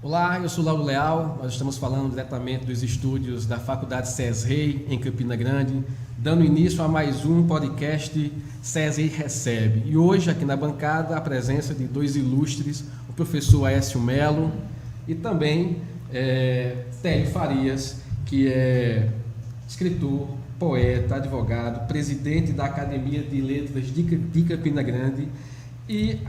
Olá, eu sou Lauro Leal, nós estamos falando diretamente dos estúdios da Faculdade CESREI, em Campina Grande, dando início a mais um podcast CESREI Recebe. E hoje, aqui na bancada, a presença de dois ilustres, o professor Aécio Melo e também Télio Farias, que é escritor, poeta, advogado, presidente da Academia de Letras de Campina Grande e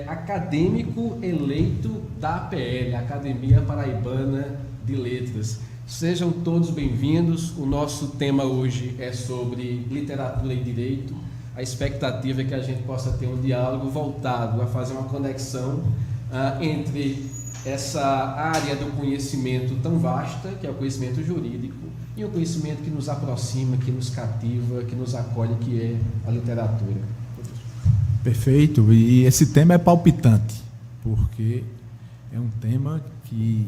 acadêmico eleito da APL, Academia Paraibana de Letras. Sejam todos bem-vindos. O nosso tema hoje é sobre literatura e direito. A expectativa é que a gente possa ter um diálogo voltado a fazer uma conexão entre essa área do conhecimento tão vasta, que é o conhecimento jurídico, e o conhecimento que nos aproxima, que nos cativa, que nos acolhe, que é a literatura. Perfeito, e esse tema é palpitante, porque é um tema que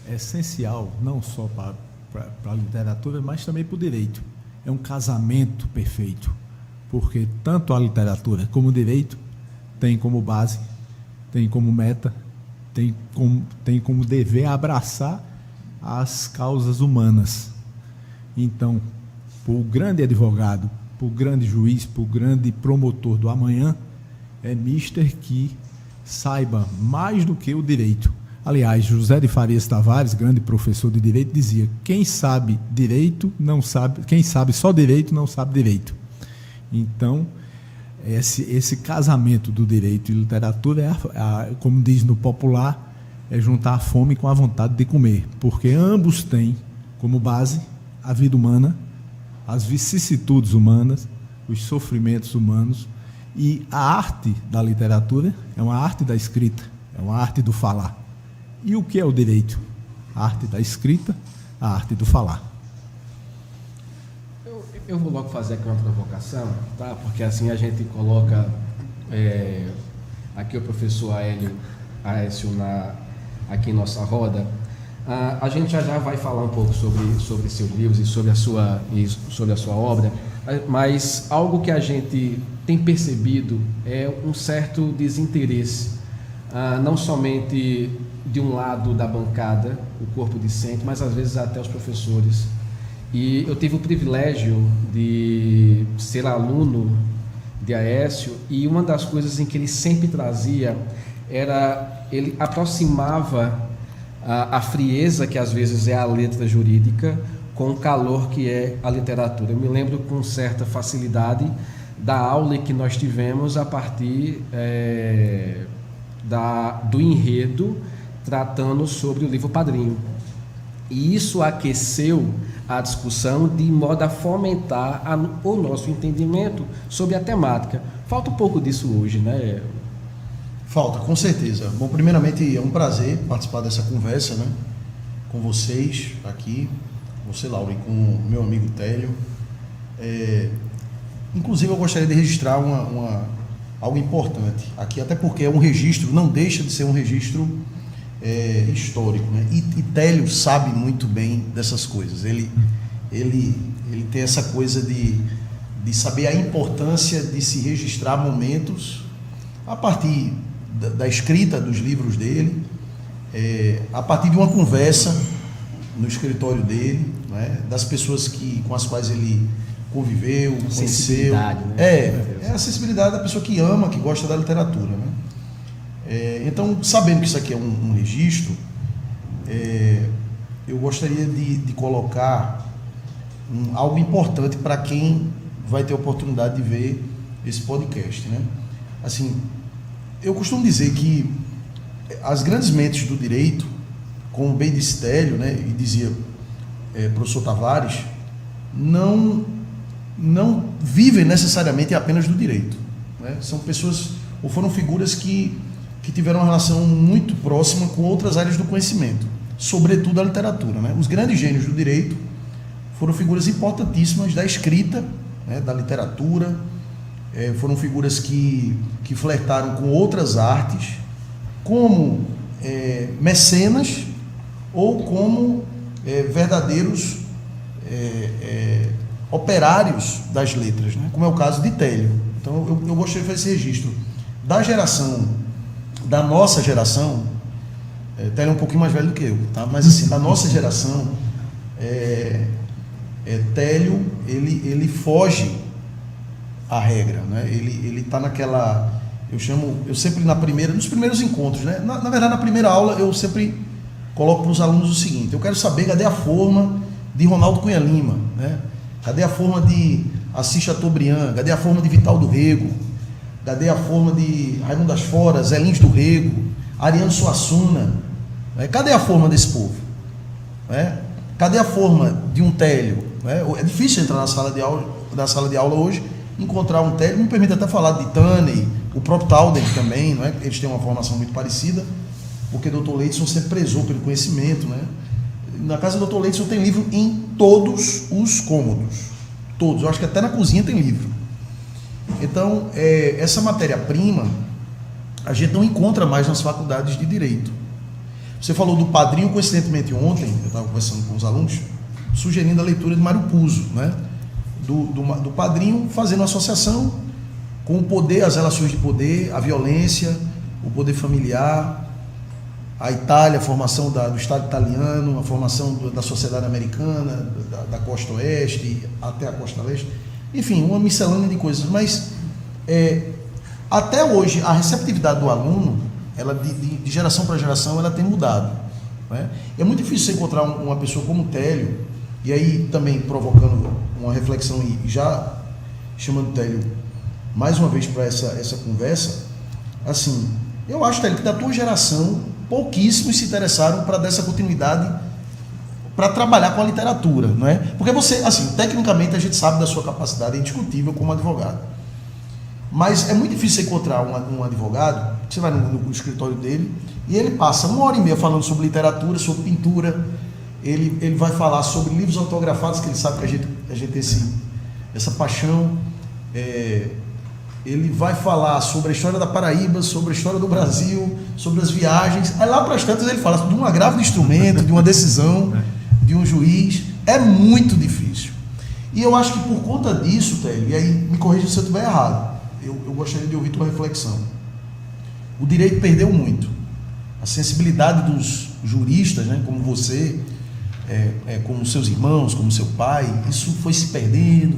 é essencial, não só para a literatura, mas também para o direito. É um casamento perfeito, porque tanto a literatura como o direito tem como base, tem como meta, tem como dever abraçar as causas humanas. Então, para o grande advogado, para o grande juiz, para o grande promotor do amanhã, é mister que saiba mais do que o direito. Aliás, José de Farias Tavares, grande professor de direito, dizia: quem sabe direito não sabe, quem sabe só direito não sabe direito. Então, esse casamento do direito e literatura como diz no popular, é juntar a fome com a vontade de comer, porque ambos têm como base a vida humana, as vicissitudes humanas, os sofrimentos humanos, e a arte da literatura é uma arte da escrita, é uma arte do falar. E o que é o direito? A arte da escrita, a arte do falar. Eu vou logo fazer aqui uma provocação, tá? Porque assim a gente coloca aqui o professor Aécio aqui em nossa roda. A gente já vai falar um pouco sobre seus livros e sobre a sua obra, mas algo que a gente tem percebido é um certo desinteresse, não somente de um lado da bancada, o corpo discente, mas às vezes até os professores. E eu tive o privilégio de ser aluno de Aécio, e uma das coisas em que ele sempre trazia era, ele aproximava a frieza que às vezes é a letra jurídica com o calor que é a literatura. Eu me lembro com certa facilidade da aula que nós tivemos a partir do enredo tratando sobre o livro Padrinho. E isso aqueceu a discussão de modo a fomentar o nosso entendimento sobre a temática. Falta um pouco disso hoje, né? Falta, com certeza. Bom, primeiramente é um prazer participar dessa conversa, né, com vocês aqui, você, Laura, e com o meu amigo Télio. Inclusive eu gostaria de registrar algo importante aqui, até porque é um registro, não deixa de ser um registro histórico, né? E Télio sabe muito bem dessas coisas. Ele tem essa coisa de saber a importância de se registrar momentos a partir da escrita dos livros dele, a partir de uma conversa no escritório dele, né, das pessoas com as quais ele conviveu, conheceu. Né? É a sensibilidade da pessoa que ama, que gosta da literatura, né? Então, sabendo que isso aqui é um registro, eu gostaria de colocar algo importante para quem vai ter a oportunidade de ver esse podcast, né? Assim, eu costumo dizer que as grandes mentes do direito, como bem disse Télio, né, e dizia professor Tavares, não vivem necessariamente apenas do direito, né? São pessoas, ou foram figuras que tiveram uma relação muito próxima com outras áreas do conhecimento, sobretudo a literatura, né? Os grandes gênios do direito foram figuras importantíssimas da escrita, né, da literatura. Foram figuras que flertaram com outras artes, como mecenas ou como verdadeiros operários das letras, né? Como é o caso de Télio. Então eu gostaria de fazer esse registro da nossa geração. Télio é um pouquinho mais velho do que eu, tá? Mas assim, da nossa geração, Télio, ele foge à regra, né? Ele tá naquela, eu sempre nos primeiros encontros, né? Na verdade, na primeira aula, eu sempre coloco para os alunos o seguinte: eu quero saber cadê a forma de Ronaldo Cunha Lima, né? Cadê a forma de Assis Chateaubriand? Cadê a forma de Vital do Rego? Cadê a forma de Raimundo das Foras, Zé Lins do Rego, Ariano Suassuna? Cadê a forma desse povo? Cadê a forma de um Télio? É difícil entrar na sala de aula hoje, encontrar um Télio. Me permite até falar de Taney, o próprio Talden também, não é? Eles têm uma formação muito parecida, porque o Dr. Leidson sempre prezou pelo conhecimento, né? Na casa do Dr. Leidson tem livro em todos os cômodos, todos. Eu acho que até na cozinha tem livro. Então, essa matéria-prima a gente não encontra mais nas faculdades de Direito. Você falou do Padrinho, coincidentemente ontem, eu estava conversando com os alunos, sugerindo a leitura de Mário Puzo, né? Do Padrinho, fazendo associação com o poder, as relações de poder, a violência, o poder familiar, a Itália, a formação do Estado italiano, a formação da sociedade americana, da costa oeste até a costa leste, enfim, uma miscelânea de coisas. Mas até hoje a receptividade do aluno, ela de geração para geração, ela tem mudado, né? É muito difícil você encontrar uma pessoa como o Télio, e aí também provocando uma reflexão e já chamando o Télio mais uma vez para essa conversa. Assim, eu acho, Télio, que da tua geração pouquíssimos se interessaram para dar essa continuidade, para trabalhar com a literatura, não é? Porque você, assim, tecnicamente a gente sabe da sua capacidade, é indiscutível como advogado. Mas é muito difícil você encontrar um advogado, você vai no escritório dele, e ele passa 1h30 falando sobre literatura, sobre pintura, ele vai falar sobre livros autografados, que ele sabe que a gente tem essa paixão, ele vai falar sobre a história da Paraíba, sobre a história do Brasil, sobre as viagens. Aí lá para as tantas ele fala de um agravo de instrumento, de uma decisão, de um juiz. É muito difícil. E eu acho que por conta disso, Télio, e aí me corrija se eu estiver errado, eu gostaria de ouvir tua reflexão. O direito perdeu muito. A sensibilidade dos juristas, né, como você, como seus irmãos, como seu pai, isso foi se perdendo.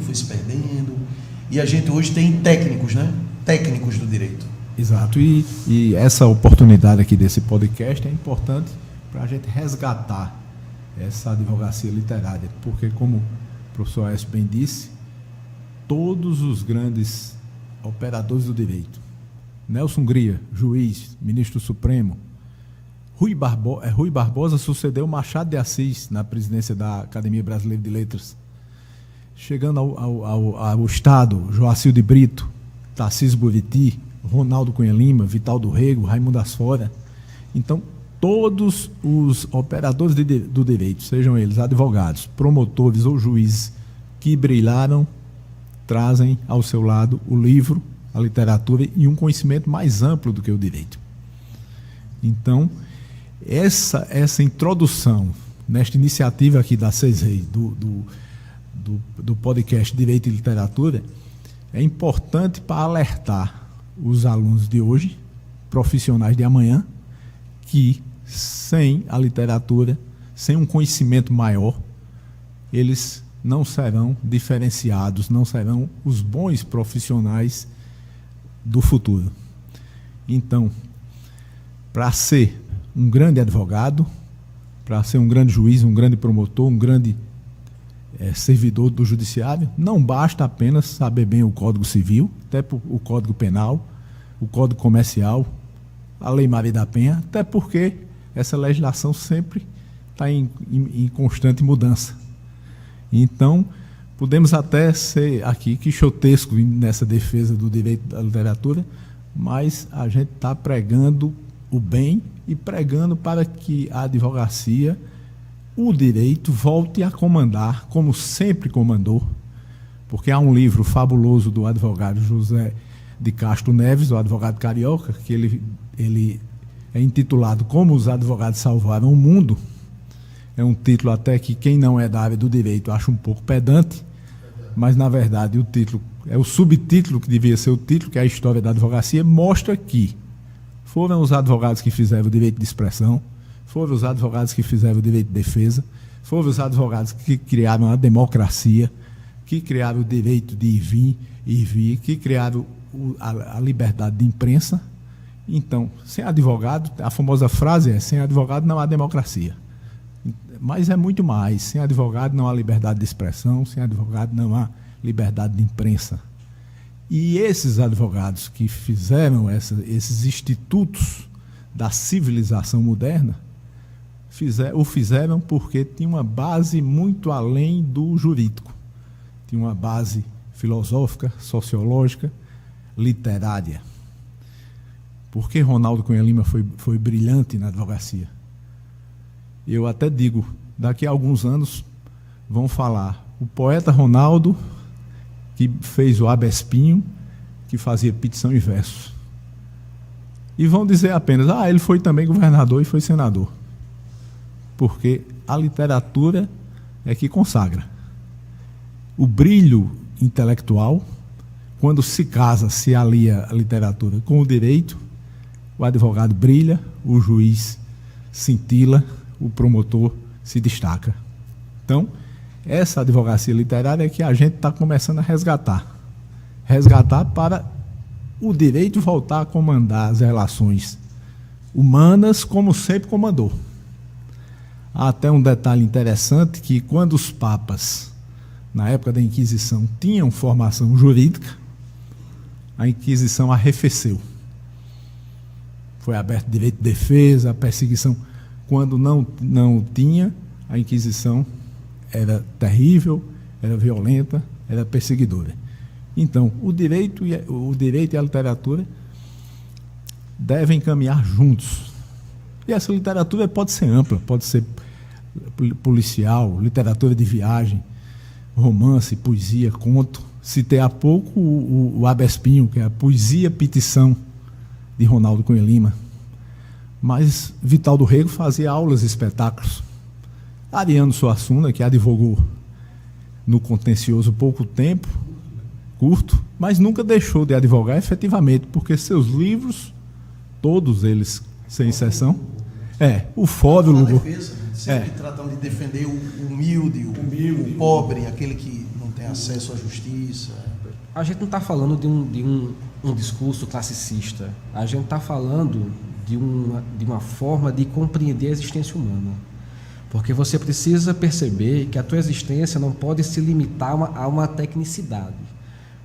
E a gente hoje tem técnicos, né? Técnicos do direito. Exato. E essa oportunidade aqui desse podcast é importante para a gente resgatar essa advocacia literária, porque, como o professor Aécio bem disse, todos os grandes operadores do direito, Nelson Gria, juiz, ministro do Supremo, Rui Barbosa sucedeu Machado de Assis na presidência da Academia Brasileira de Letras. Chegando ao Estado, Joacil de Brito, Tarcísio Buriti, Ronaldo Cunha Lima, Vital do Rego, Raimundo das Foras. Então, todos os operadores do direito, sejam eles advogados, promotores ou juízes, que brilharam, trazem ao seu lado o livro, a literatura e um conhecimento mais amplo do que o direito. Então, essa introdução nesta iniciativa aqui da CESREI, do podcast Direito e Literatura, é importante para alertar os alunos de hoje, profissionais de amanhã, que sem a literatura, sem um conhecimento maior, eles não serão diferenciados, não serão os bons profissionais do futuro. Então, para ser um grande advogado, para ser um grande juiz, um grande promotor, um grande servidor do judiciário, não basta apenas saber bem o Código Civil, até o Código Penal, o Código Comercial, a Lei Maria da Penha, até porque essa legislação sempre está em constante mudança. Então, podemos até ser aqui quixotesco nessa defesa do direito da literatura, mas a gente está pregando o bem e pregando para que a advocacia, o direito, volte a comandar como sempre comandou, porque há um livro fabuloso do advogado José de Castro Neves, o advogado carioca, que ele é intitulado Como os Advogados Salvaram o Mundo. É um título até que quem não é da área do direito acha um pouco pedante, mas na verdade o título é o subtítulo que devia ser o título, que é a história da advocacia, mostra que foram os advogados que fizeram o direito de expressão, foram os advogados que fizeram o direito de defesa, foram os advogados que criaram a democracia, que criaram o direito de ir e vir, que criaram a liberdade de imprensa. Então, sem advogado, a famosa frase é: sem advogado não há democracia. Mas é muito mais. Sem advogado não há liberdade de expressão, sem advogado não há liberdade de imprensa. E esses advogados que fizeram esses institutos da civilização moderna, o fizeram porque tinha uma base muito além do jurídico. Tinha uma base filosófica, sociológica, literária. Por que Ronaldo Cunha Lima foi brilhante na advocacia? Eu até digo, daqui a alguns anos vão falar o poeta Ronaldo, que fez o Abespinho, que fazia petição e verso. E vão dizer apenas: ele foi também governador e foi senador. Porque a literatura é que consagra. O brilho intelectual, quando se casa, se alia a literatura com o direito, o advogado brilha, o juiz cintila, o promotor se destaca. Então, essa advocacia literária é que a gente está começando a resgatar. Resgatar para o direito voltar a comandar as relações humanas como sempre comandou. Há até um detalhe interessante, que quando os papas, na época da Inquisição, tinham formação jurídica, a Inquisição arrefeceu. Foi aberto direito de defesa, a perseguição. Quando não tinha, a Inquisição era terrível, era violenta, era perseguidora. Então, o direito e a literatura devem caminhar juntos. E essa literatura pode ser ampla, pode ser policial, literatura de viagem, romance, poesia, conto. Citei há pouco o Abespinho, que é a poesia petição de Ronaldo Cunha Lima. Mas Vital do Rego fazia aulas e espetáculos. Ariano Suassuna, que advogou no contencioso pouco tempo, curto, mas nunca deixou de advogar efetivamente, porque seus livros, todos eles, sem exceção, o Fórum... Sempre tratando de defender o humilde, o pobre, aquele que não tem acesso à justiça. A gente não está falando de um discurso classicista. A gente está falando de uma forma de compreender a existência humana. Porque você precisa perceber que a tua existência não pode se limitar a uma tecnicidade.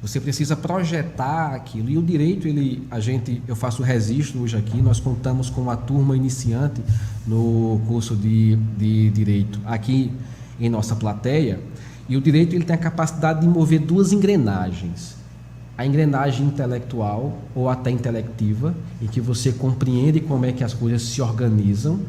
Você precisa projetar aquilo. E o direito, eu faço o registro hoje aqui, nós contamos com uma turma iniciante no curso de Direito aqui em nossa plateia, e o direito ele tem a capacidade de mover duas engrenagens. A engrenagem intelectual ou até intelectiva, em que você compreende como é que as coisas se organizam,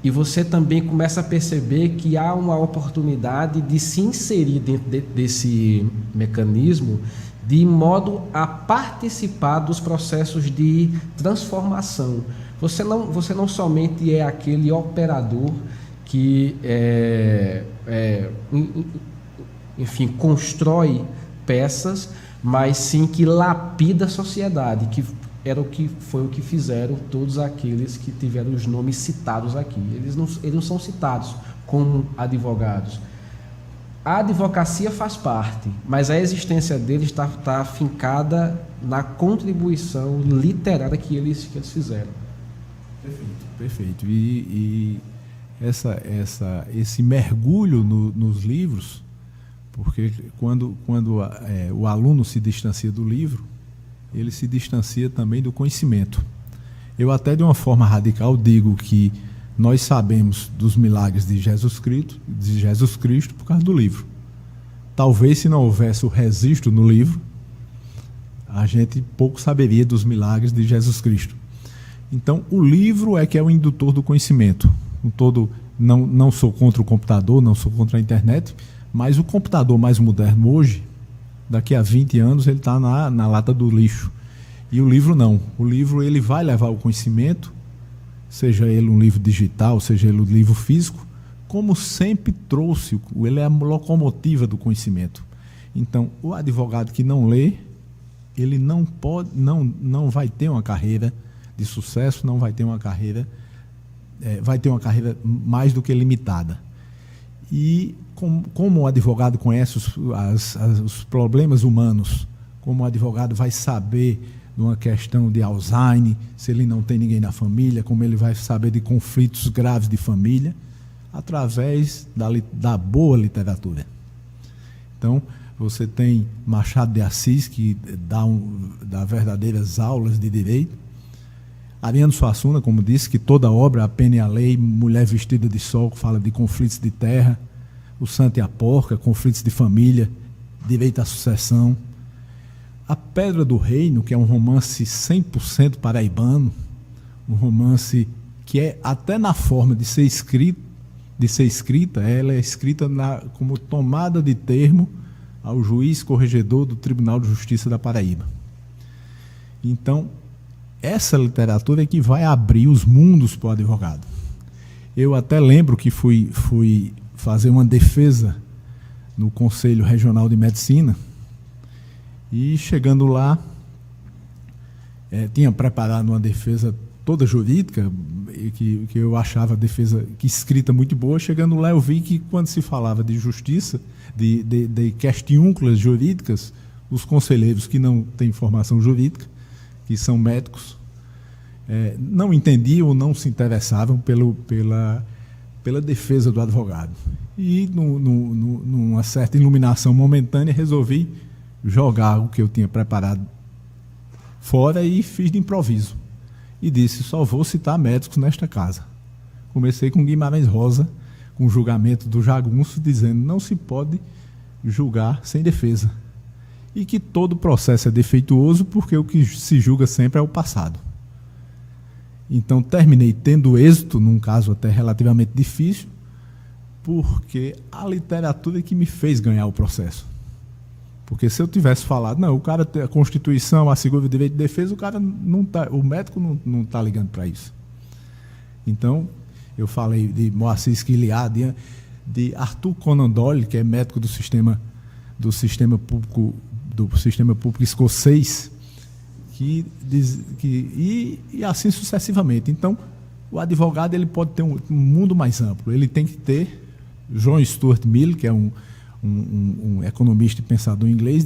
e você também começa a perceber que há uma oportunidade de se inserir dentro desse mecanismo de modo a participar dos processos de transformação. Você não somente é aquele operador que enfim, constrói peças, mas sim que lapida a sociedade, que foi o que fizeram todos aqueles que tiveram os nomes citados aqui. Eles não são citados como advogados. A advocacia faz parte, mas a existência deles está afincada na contribuição literária que eles fizeram. Perfeito. E esse mergulho nos livros, porque quando o aluno se distancia do livro, ele se distancia também do conhecimento. Eu até de uma forma radical digo que nós sabemos dos milagres de Jesus Cristo por causa do livro. Talvez se não houvesse o registro no livro, a gente pouco saberia dos milagres de Jesus Cristo. Então, o livro é que é o indutor do conhecimento. Não sou contra o computador, não sou contra a internet, mas o computador mais moderno hoje, daqui a 20 anos, ele está na lata do lixo. E o livro não. O livro ele vai levar o conhecimento, seja ele um livro digital, seja ele um livro físico, como sempre trouxe, ele é a locomotiva do conhecimento. Então, o advogado que não lê, ele não vai ter uma carreira de sucesso, não vai ter uma carreira vai ter uma carreira mais do que limitada. E como o advogado conhece os problemas humanos, como o advogado vai saber de uma questão de Alzheimer, se ele não tem ninguém na família, como ele vai saber de conflitos graves de família, através da boa literatura. Então, você tem Machado de Assis, que dá verdadeiras aulas de direito. Ariano Suassuna, como disse, que toda obra, A Pena e a Lei, Mulher Vestida de Sol, que fala de conflitos de terra, O Santo e a Porca, conflitos de família, direito à sucessão. A Pedra do Reino, que é um romance 100% paraibano, um romance que é até na forma de ser escrita, ela é escrita como tomada de termo ao juiz corregedor do Tribunal de Justiça da Paraíba. Então, essa literatura é que vai abrir os mundos para o advogado. Eu até lembro que fui fazer uma defesa no Conselho Regional de Medicina e, chegando lá, tinha preparado uma defesa toda jurídica, que eu achava a defesa escrita muito boa. Chegando lá, eu vi que, quando se falava de justiça, de questiúnculas jurídicas, os conselheiros que não têm formação jurídica, que são médicos, não entendiam ou não se interessavam pela defesa do advogado. E, numa certa iluminação momentânea, resolvi jogar o que eu tinha preparado fora e fiz de improviso. E disse: só vou citar médicos nesta casa. Comecei com Guimarães Rosa, com o julgamento do jagunço, dizendo: não se pode julgar sem defesa. E que todo processo é defeituoso, porque o que se julga sempre é o passado. Então, terminei tendo êxito, num caso até relativamente difícil, porque a literatura é que me fez ganhar o processo. Porque se eu tivesse falado, não, o cara tem a Constituição, assegura o direito de defesa, o médico não está ligando para isso. Então, eu falei de Moacir Squiliar, de Arthur Conan Doyle, que é médico do sistema público escocês, e assim sucessivamente. Então, o advogado ele pode ter um mundo mais amplo. Ele tem que ter John Stuart Mill, que é um economista e pensador inglês,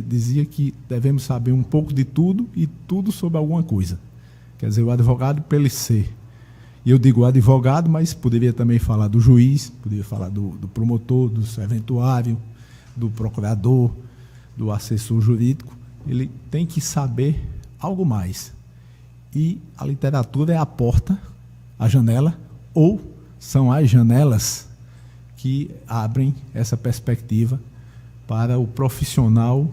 dizia que devemos saber um pouco de tudo e tudo sobre alguma coisa. Quer dizer, o advogado, para ele ser, e eu digo advogado, mas poderia também falar do juiz, poderia falar do promotor, do serventuário, do procurador, do assessor jurídico. Ele tem que saber algo mais. E a literatura é a porta, a janela, ou são as janelas que abrem essa perspectiva para o profissional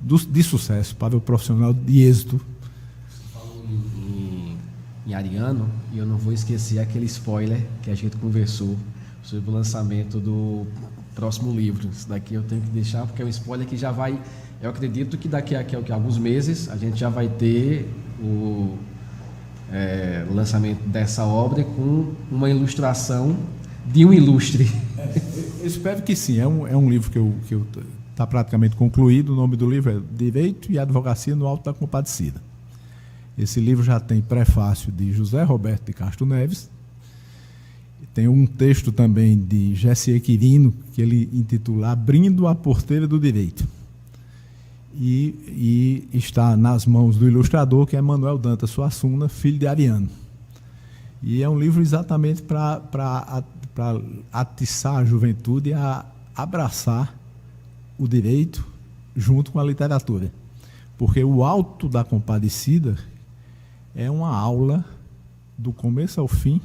de sucesso, para o profissional de êxito. Você falou em Ariano, e eu não vou esquecer aquele spoiler que a gente conversou sobre o lançamento do próximo livro. Isso daqui eu tenho que deixar, porque é um spoiler que já vai... Eu acredito que daqui a alguns meses a gente já vai ter o lançamento dessa obra com uma ilustração de um ilustre. Eu espero que sim. É um livro que está praticamente concluído. O nome do livro é Direito e Advocacia no Alto da Compadecida. Esse livro já tem prefácio de José Roberto de Castro Neves. Tem um texto também de Jessier Quirino, que ele intitula Abrindo a Porteira do Direito. E está nas mãos do ilustrador, que é Manuel Dantas Suassuna, filho de Ariano. E é um livro exatamente para atiçar a juventude a abraçar o direito junto com a literatura. Porque o Alto da Compadecida é uma aula do começo ao fim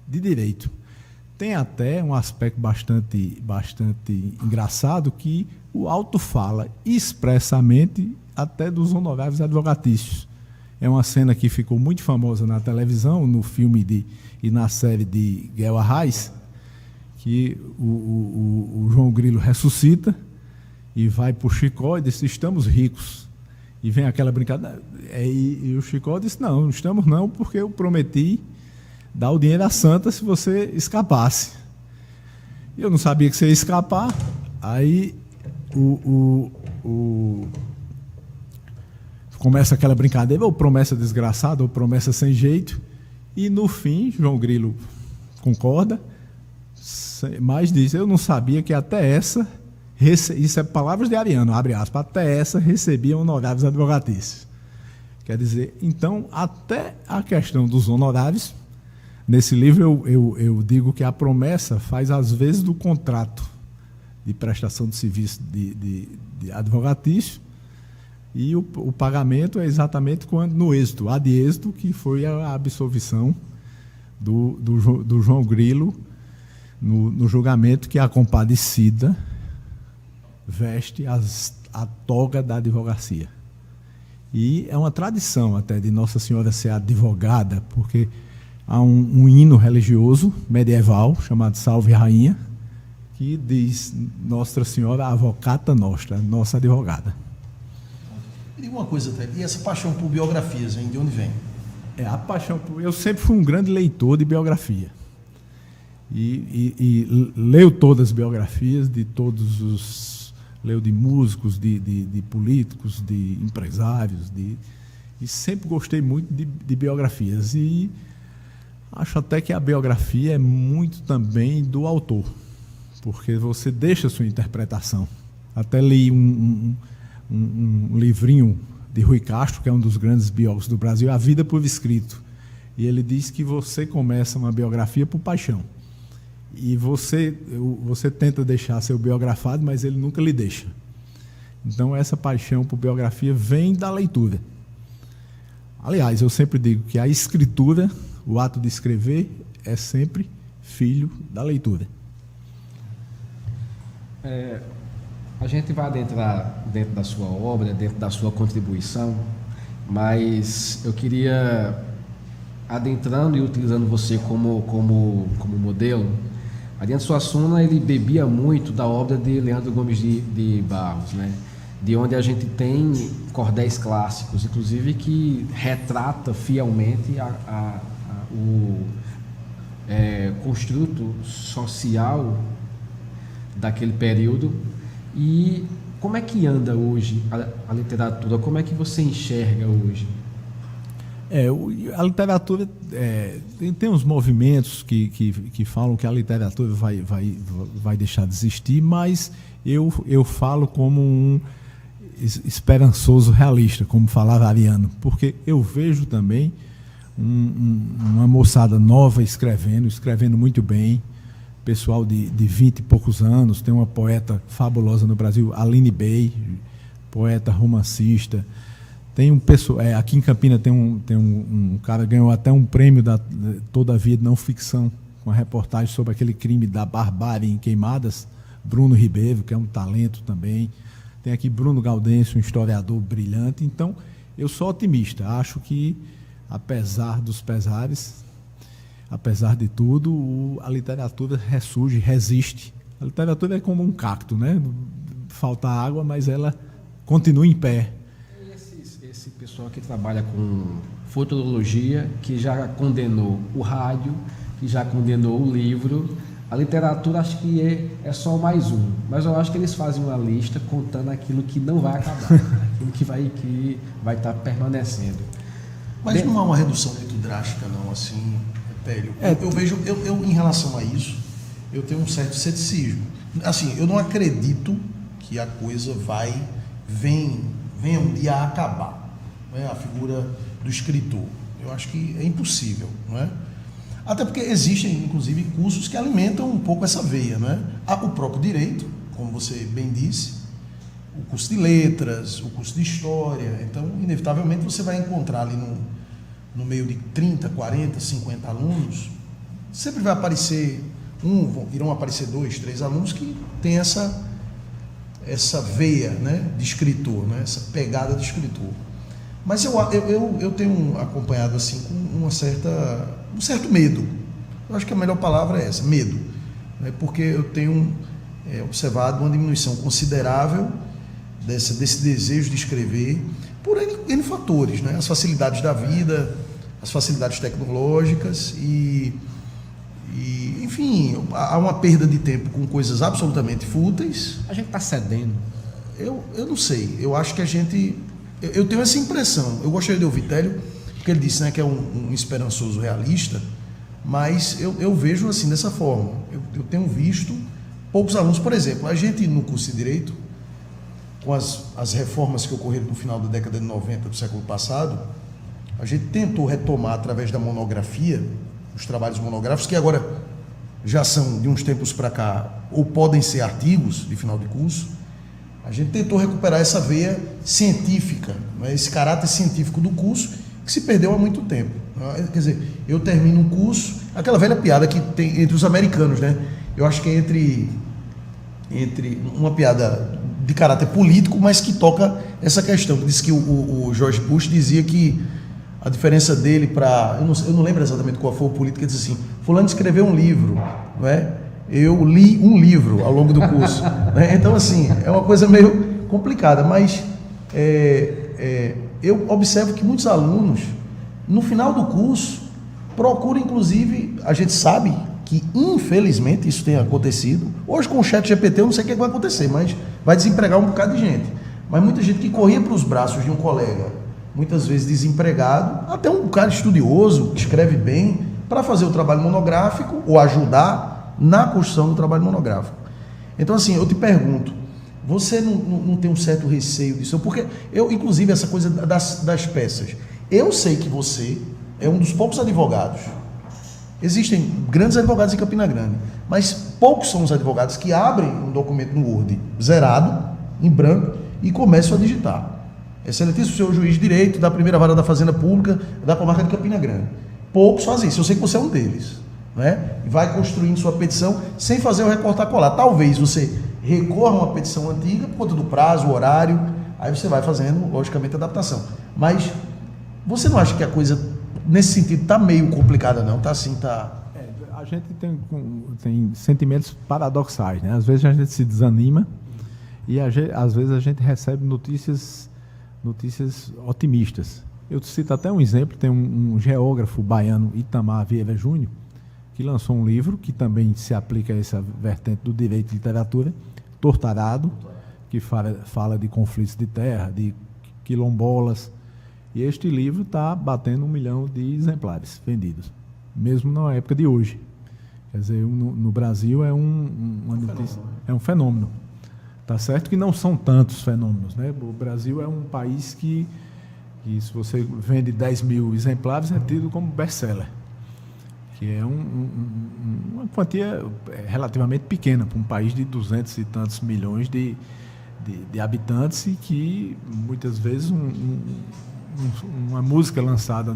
de direito. Tem até um aspecto bastante engraçado, que o Alto fala expressamente até dos honorários advocatícios. É uma cena que ficou muito famosa na televisão, no filme e na série de Guelra Reis, que o João Grilo ressuscita e vai para o Chicó e diz: estamos ricos. E vem aquela brincadeira. E o Chicó diz: não estamos não, porque eu prometi dar o dinheiro à Santa se você escapasse. E eu não sabia que você ia escapar. Aí começa aquela brincadeira, ou promessa desgraçada, ou promessa sem jeito. E no fim, João Grilo concorda, mas diz, eu não sabia que até essa, isso é palavras de Ariano, abre aspas, até essa recebia honorários advocatícios. Quer dizer, então, até a questão dos honorários, nesse livro eu digo que a promessa faz às vezes do contrato de prestação de serviço de advocatício, e o pagamento é exatamente quando, no êxito, ad êxito, que foi a absolvição do João Grilo no julgamento que a compadecida veste a toga da advocacia. E é uma tradição até de Nossa Senhora ser advogada, porque há um hino religioso medieval chamado Salve Rainha, que diz Nossa Senhora Avocata Nostra, nossa advogada. Me diga uma coisa, Télio, e essa paixão por biografias, hein? De onde vem? A paixão eu sempre fui um grande leitor de biografia. E leio todas as biografias de todos os... Leio de músicos, de políticos, de empresários, e sempre gostei muito de biografias. E acho até que a biografia é muito também do autor, porque você deixa a sua interpretação. Até li um livrinho de Rui Castro, que é um dos grandes biógrafos do Brasil, A Vida por Escrito. E ele diz que você começa uma biografia por paixão. E você tenta deixar ser biografado, mas ele nunca lhe deixa. Então, essa paixão por biografia vem da leitura. Aliás, eu sempre digo que a escritura, o ato de escrever, é sempre filho da leitura. A gente vai adentrar dentro da sua obra, dentro da sua contribuição, mas eu queria, adentrando e utilizando você como modelo, Ariano Suassuna, ele bebia muito da obra de Leandro Gomes de Barros, né? De onde a gente tem cordéis clássicos, inclusive que retrata fielmente o construto social daquele período. E como é que anda hoje a literatura? Como é que você enxerga hoje? A literatura tem uns movimentos que falam que a literatura vai deixar de existir, mas eu falo como um esperançoso realista, como falava Ariano, porque eu vejo também uma moçada nova escrevendo muito bem, pessoal de 20 e poucos anos. Tem uma poeta fabulosa no Brasil, Aline Bey, poeta romancista. Tem um pessoal, aqui em Campina tem um cara que ganhou até um prêmio da Todavia de Não Ficção, com a reportagem sobre aquele crime da barbárie em Queimadas, Bruno Ribeiro, que é um talento também. Tem aqui Bruno Gaudêncio, um historiador brilhante. Então, eu sou otimista. Acho que, apesar dos pesares, apesar de tudo, a literatura ressurge, resiste. A literatura é como um cacto, né? Falta água, mas ela continua em pé. Esse pessoal que trabalha com futurologia, que já condenou o rádio, que já condenou o livro, a literatura acho que é só mais um. Mas eu acho que eles fazem uma lista contando aquilo que não vai acabar, aquilo que vai estar permanecendo. Mas não há uma redução muito drástica, não, assim, Télio. Eu vejo, em relação a isso, eu tenho um certo ceticismo. Assim, eu não acredito que a coisa venha um dia a acabar, né? A figura do escritor. Eu acho que é impossível, não é? Até porque existem, inclusive, cursos que alimentam um pouco essa veia, não é? Há o próprio direito, como você bem disse, o curso de letras, o curso de história. Então, inevitavelmente, você vai encontrar ali no meio de 30, 40, 50 alunos, sempre vai aparecer irão aparecer 2, 3 alunos que têm essa veia, né, de escritor, né, essa pegada de escritor. Mas eu tenho acompanhado assim com um certo medo. Eu acho que a melhor palavra é essa, medo, né, porque eu tenho observado uma diminuição considerável desse desejo de escrever por N fatores, né, as facilidades da vida, as facilidades tecnológicas e enfim, há uma perda de tempo com coisas absolutamente fúteis. A gente está cedendo. Eu não sei, eu acho que eu tenho essa impressão. Eu gostaria de ouvir, Télio, porque ele disse, né, que é um esperançoso realista, mas eu vejo assim, dessa forma. Eu tenho visto poucos alunos, por exemplo, a gente no curso de Direito, com as reformas que ocorreram no final da década de 90 do século passado, a gente tentou retomar através da monografia, os trabalhos monográficos, que agora já são de uns tempos para cá, ou podem ser artigos de final de curso. A gente tentou recuperar essa veia científica, né, esse caráter científico do curso, que se perdeu há muito tempo. Quer dizer, eu termino um curso, aquela velha piada que tem entre os americanos, né? Eu acho que é entre uma piada de caráter político, mas que toca essa questão. Diz que o George Bush dizia que a diferença dele para... Eu não lembro exatamente qual foi o político que disse assim, fulano escreveu um livro, não é? Eu li um livro ao longo do curso. Né? Então, assim, é uma coisa meio complicada, mas eu observo que muitos alunos, no final do curso, procuram, inclusive, a gente sabe que, infelizmente, isso tem acontecido. Hoje, com o ChatGPT, eu não sei o que vai acontecer, mas vai desempregar um bocado de gente. Mas muita gente que corria para os braços de um colega, muitas vezes desempregado, até um cara estudioso, que escreve bem, para fazer o trabalho monográfico ou ajudar na construção do trabalho monográfico. Então, assim, eu te pergunto, você não tem um certo receio disso? Porque inclusive, essa coisa das peças, eu sei que você é um dos poucos advogados. Existem grandes advogados em Campina Grande, mas poucos são os advogados que abrem um documento no Word zerado, em branco, e começam a digitar. Excelentíssimo senhor juiz de direito da primeira vara da Fazenda Pública da comarca de Campina Grande. Poucos fazem isso, eu sei que você é um deles. Né? E vai construindo sua petição sem fazer o recortar-colar. Talvez você recorra a uma petição antiga por conta do prazo, o horário, aí você vai fazendo, logicamente, a adaptação. Mas você não acha que a coisa, nesse sentido, está meio complicada, não? Está assim, está... A gente tem sentimentos paradoxais, né? Às vezes a gente se desanima e às vezes a gente recebe notícias otimistas. Eu cito até um exemplo, tem um geógrafo baiano, Itamar Vieira Júnior, que lançou um livro que também se aplica a essa vertente do direito de literatura, Tortarado, que fala de conflitos de terra, de quilombolas. E este livro está batendo 1 milhão de exemplares vendidos, mesmo na época de hoje. Quer dizer, no Brasil é uma notícia, é um fenômeno. Tá certo que não são tantos fenômenos, né? O Brasil é um país que se você vende 10 mil exemplares, é tido como best-seller, que é uma quantia relativamente pequena para um país de 200 e tantos milhões de habitantes, e que muitas vezes uma música lançada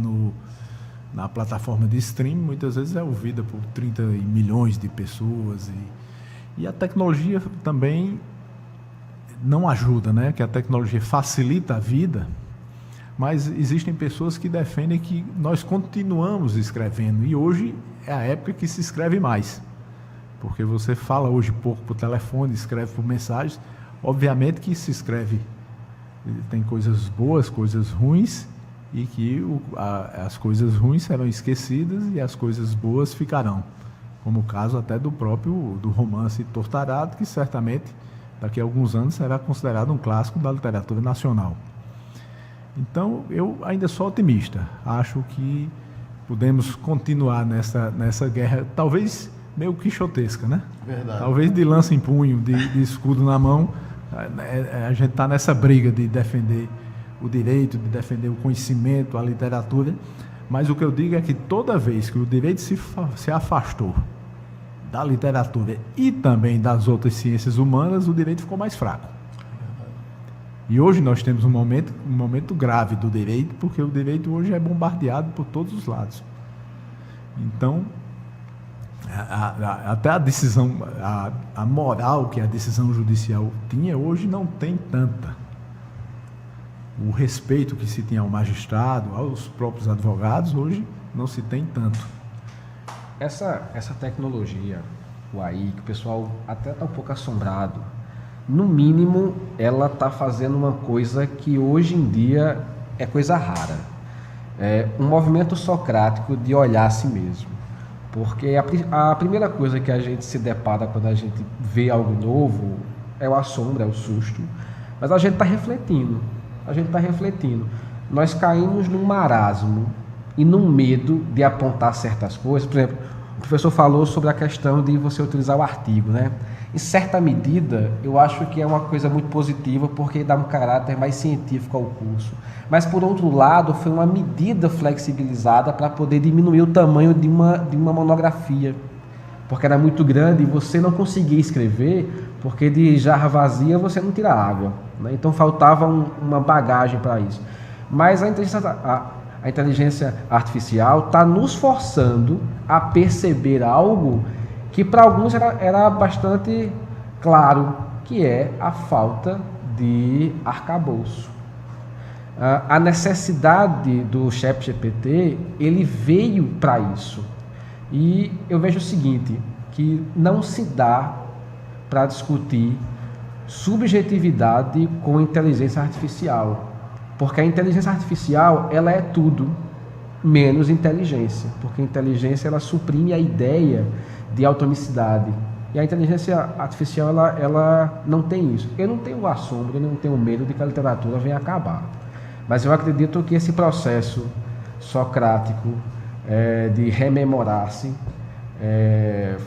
na plataforma de stream muitas vezes é ouvida por 30 milhões de pessoas, e a tecnologia também não ajuda, né? Que a tecnologia facilita a vida, mas existem pessoas que defendem que nós continuamos escrevendo, e hoje é a época que se escreve mais, porque você fala hoje pouco por telefone, escreve por mensagens. Obviamente que se escreve, tem coisas boas, coisas ruins, e que as coisas ruins serão esquecidas e as coisas boas ficarão, como o caso até do romance Tortarado, que certamente daqui a alguns anos será considerado um clássico da literatura nacional. Então, eu ainda sou otimista. Acho que podemos continuar nessa guerra, talvez meio quixotesca, né? Verdade. Talvez de lança em punho, de escudo na mão. A gente está nessa briga de defender o direito, de defender o conhecimento, a literatura. Mas o que eu digo é que toda vez que o direito se afastou da literatura e também das outras ciências humanas, o direito ficou mais fraco. E hoje nós temos um momento grave do direito, porque o direito hoje é bombardeado por todos os lados. Então, até a decisão, a moral que a decisão judicial tinha, hoje não tem tanta. O respeito que se tinha ao magistrado, aos próprios advogados, hoje não se tem tanto. Essa tecnologia, o AI, que o pessoal até está um pouco assombrado, no mínimo ela está fazendo uma coisa que hoje em dia é coisa rara. É um movimento socrático de olhar a si mesmo. Porque a primeira coisa que a gente se depara quando a gente vê algo novo é o assombro, é o susto. Mas a gente está refletindo. nós caímos num marasmo e num medo de apontar certas coisas. Por exemplo, o professor falou sobre a questão de você utilizar o artigo, né? Em certa medida, eu acho que é uma coisa muito positiva, porque dá um caráter mais científico ao curso. Mas, por outro lado, foi uma medida flexibilizada para poder diminuir o tamanho de uma monografia, porque era muito grande e você não conseguia escrever, porque de jarra vazia você não tira água, né? Então faltava uma bagagem para isso. Mas a inteligência artificial está nos forçando a perceber algo que para alguns era bastante claro, que é a falta de arcabouço. A necessidade do ChatGPT, ele veio para isso. E eu vejo o seguinte, que não se dá para discutir subjetividade com inteligência artificial, porque a inteligência artificial, ela é tudo menos inteligência, porque a inteligência, ela suprime a ideia de autonomicidade, e a inteligência artificial, ela não tem isso. Eu não tenho assombro, eu não tenho medo de que a literatura venha acabar, mas eu acredito que esse processo socrático de rememorar-se,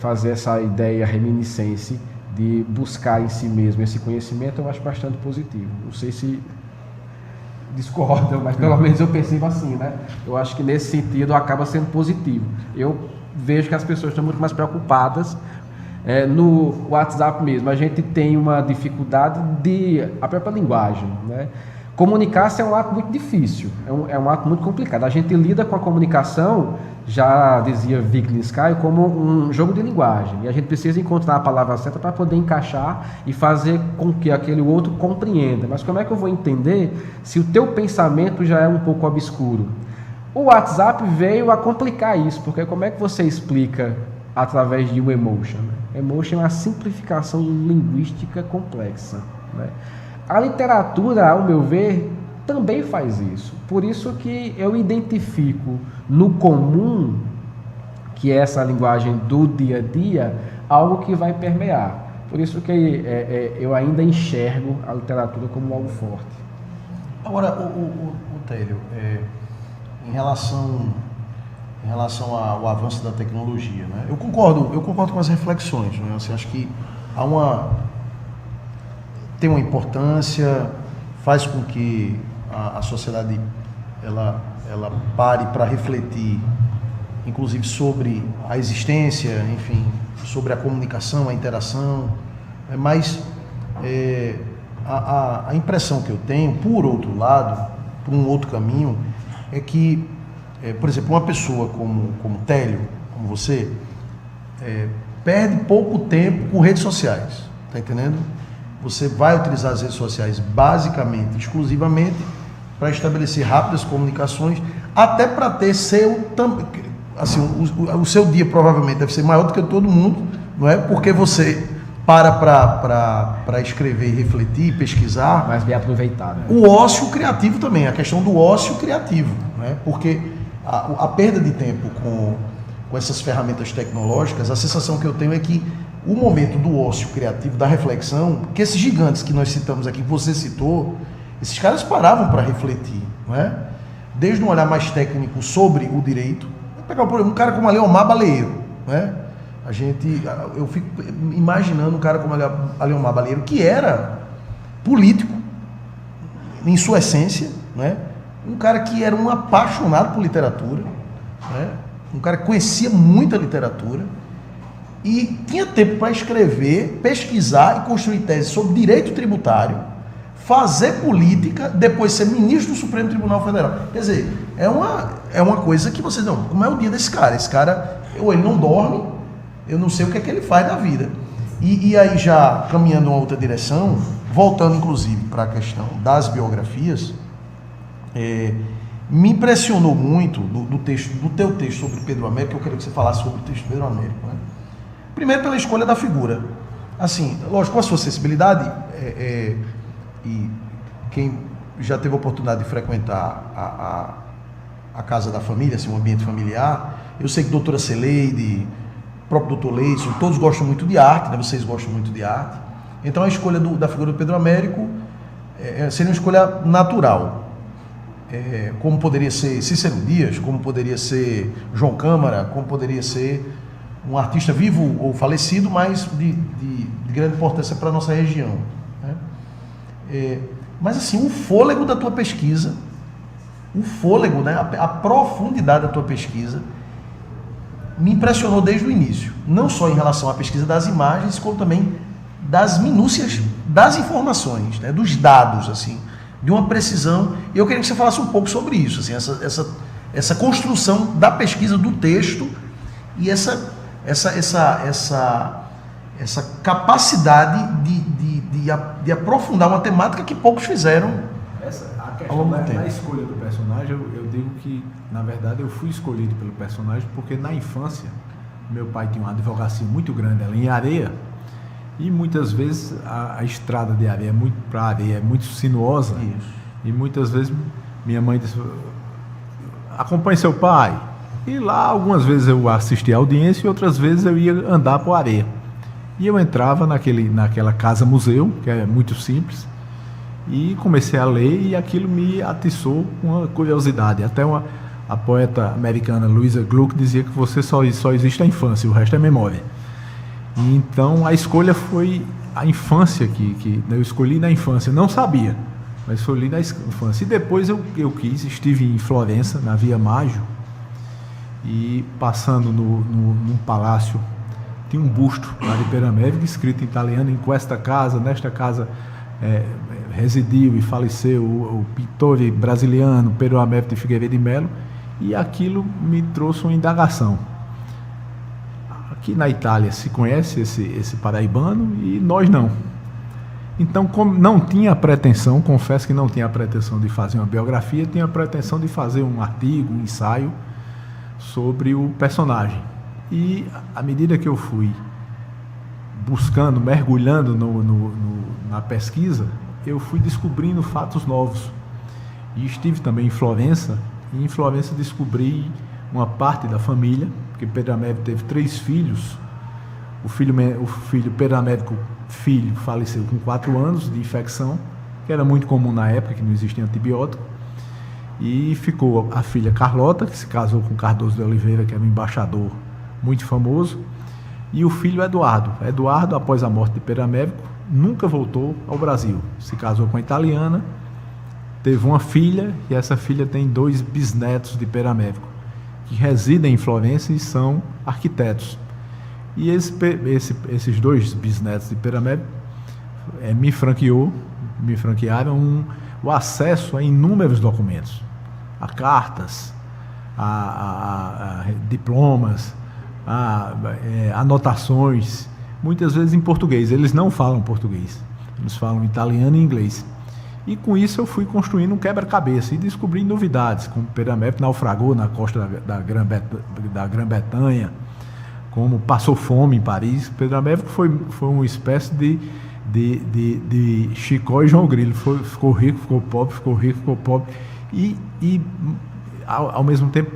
fazer essa ideia reminiscência de buscar em si mesmo esse conhecimento, eu acho bastante positivo. Não sei se discordam, mas pelo menos eu percebo assim, né? Eu acho que nesse sentido acaba sendo positivo. Eu vejo que as pessoas estão muito mais preocupadas no WhatsApp mesmo. A gente tem uma dificuldade a própria linguagem, né? Comunicar-se é um ato muito difícil, é um ato muito complicado. A gente lida com a comunicação, já dizia Wittgenstein, como um jogo de linguagem. E a gente precisa encontrar a palavra certa para poder encaixar e fazer com que aquele outro compreenda. Mas como é que eu vou entender se o teu pensamento já é um pouco obscuro? O WhatsApp veio a complicar isso, porque como é que você explica através de um emotion? Emotion é uma simplificação linguística complexa, né? A literatura, ao meu ver, também faz isso. Por isso que eu identifico no comum, que é essa linguagem do dia a dia, algo que vai permear. Por isso que eu ainda enxergo a literatura como algo forte. Agora, o Télio, em relação ao avanço da tecnologia, né? Eu concordo com as reflexões, né? Assim, acho que tem uma importância, faz com que a sociedade ela pare para refletir, inclusive sobre a existência, enfim, sobre a comunicação, a interação, mas a impressão que eu tenho, por outro lado, por um outro caminho, é que, por exemplo, uma pessoa como Télio, como você, perde pouco tempo com redes sociais, tá entendendo? Você vai utilizar as redes sociais basicamente, exclusivamente, para estabelecer rápidas comunicações, até para ter o seu dia provavelmente deve ser maior do que todo mundo, não é? Porque você para escrever, refletir, pesquisar. Mas bem aproveitado. Né? O ócio criativo também, a questão do ócio criativo, né? Porque a perda de tempo com essas ferramentas tecnológicas, a sensação que eu tenho é que o momento do ócio criativo, da reflexão, que esses gigantes que nós citamos aqui, que você citou, esses caras paravam para refletir, não é? Desde um olhar mais técnico sobre o direito, pegar um cara como Aleomar Baleiro, não é? Eu fico imaginando um cara como Aleomar Baleiro, que era político, em sua essência, não é? Um cara que era um apaixonado por literatura, não é? Um cara que conhecia muita literatura, e tinha tempo para escrever, pesquisar e construir teses sobre direito tributário, fazer política, depois ser ministro do Supremo Tribunal Federal. Quer dizer, é uma coisa que você não... Como é o dia desse cara? Esse cara, ou ele não dorme, eu não sei o que é que ele faz da vida. E aí, já caminhando em uma outra direção, voltando inclusive para a questão das biografias, me impressionou muito do teu texto sobre Pedro Américo. Eu queria que você falasse sobre o texto de Pedro Américo, né? Primeiro, pela escolha da figura. Assim, lógico, com a sua sensibilidade, e quem já teve a oportunidade de frequentar a casa da família, assim, um ambiente familiar, eu sei que a doutora Celeide, o próprio doutor Leidson, todos gostam muito de arte, né? Vocês gostam muito de arte. Então, a escolha da figura do Pedro Américo seria uma escolha natural. como poderia ser Cícero Dias, como poderia ser João Câmara, como poderia ser um artista vivo ou falecido, mas de grande importância para a nossa região, né? Mas assim, o fôlego da tua pesquisa, o fôlego, né, a profundidade da tua pesquisa me impressionou desde o início, não só em relação à pesquisa das imagens, como também das minúcias das informações, né, dos dados, assim, de uma precisão. E eu queria que você falasse um pouco sobre isso, assim, essa construção da pesquisa do texto e essa capacidade de aprofundar uma temática que poucos fizeram A questão da escolha do personagem, eu digo que, na verdade, eu fui escolhido pelo personagem porque, na infância, meu pai tinha uma advocacia muito grande ali em Areia, e muitas vezes a estrada de areia para areia é muito sinuosa. Isso. E muitas vezes minha mãe disse: acompanhe seu pai. E lá algumas vezes eu assistia a audiência e outras vezes eu ia andar por areia. E eu entrava naquela casa museu, que é muito simples, e comecei a ler, e aquilo me atiçou uma curiosidade. Até a poeta americana Louisa Gluck dizia que você só existe a infância, o resto é memória. E então a escolha foi a infância, que eu escolhi na infância, não sabia, mas escolhi na infância. E depois eu estive em Florença, na Via Maggio, e passando num palácio, tinha um busto lá de Piero Américo, escrito em italiano: nesta casa residiu e faleceu o pintor brasiliano Piero Américo de Figueiredo de Melo. E aquilo me trouxe uma indagação. Aqui na Itália se conhece esse paraibano e nós não. Então, como não tinha pretensão, confesso que não tinha a pretensão de fazer uma biografia, tinha a pretensão de fazer um artigo, um ensaio sobre o personagem. E à medida que eu fui buscando, mergulhando na pesquisa, eu fui descobrindo fatos novos. E estive também em Florença, e em Florença descobri uma parte da família, porque Pedro Américo teve 3 filhos. O filho Pedro Américo, filho, faleceu com 4 anos de infecção, que era muito comum na época, que não existia antibiótico. E ficou a filha Carlota, que se casou com Cardoso de Oliveira, que era um embaixador muito famoso, e o filho Eduardo. Eduardo, após a morte de Pedro Américo, nunca voltou ao Brasil. Se casou com a italiana, teve uma filha, e essa filha tem 2 bisnetos de Pedro Américo, que residem em Florença e são arquitetos. E esses 2 bisnetos de Pedro Américo me franquearam o acesso a inúmeros documentos, a cartas, a diplomas, anotações, muitas vezes em português. Eles não falam português, eles falam italiano e inglês. E com isso eu fui construindo um quebra-cabeça e descobri novidades, como Pedro Américo naufragou na costa da Grã-Bretanha, como passou fome em Paris. Pedro Américo foi uma espécie de Chicó e João Grilo. Ficou rico, ficou pobre, ficou rico, ficou pobre. E ao mesmo tempo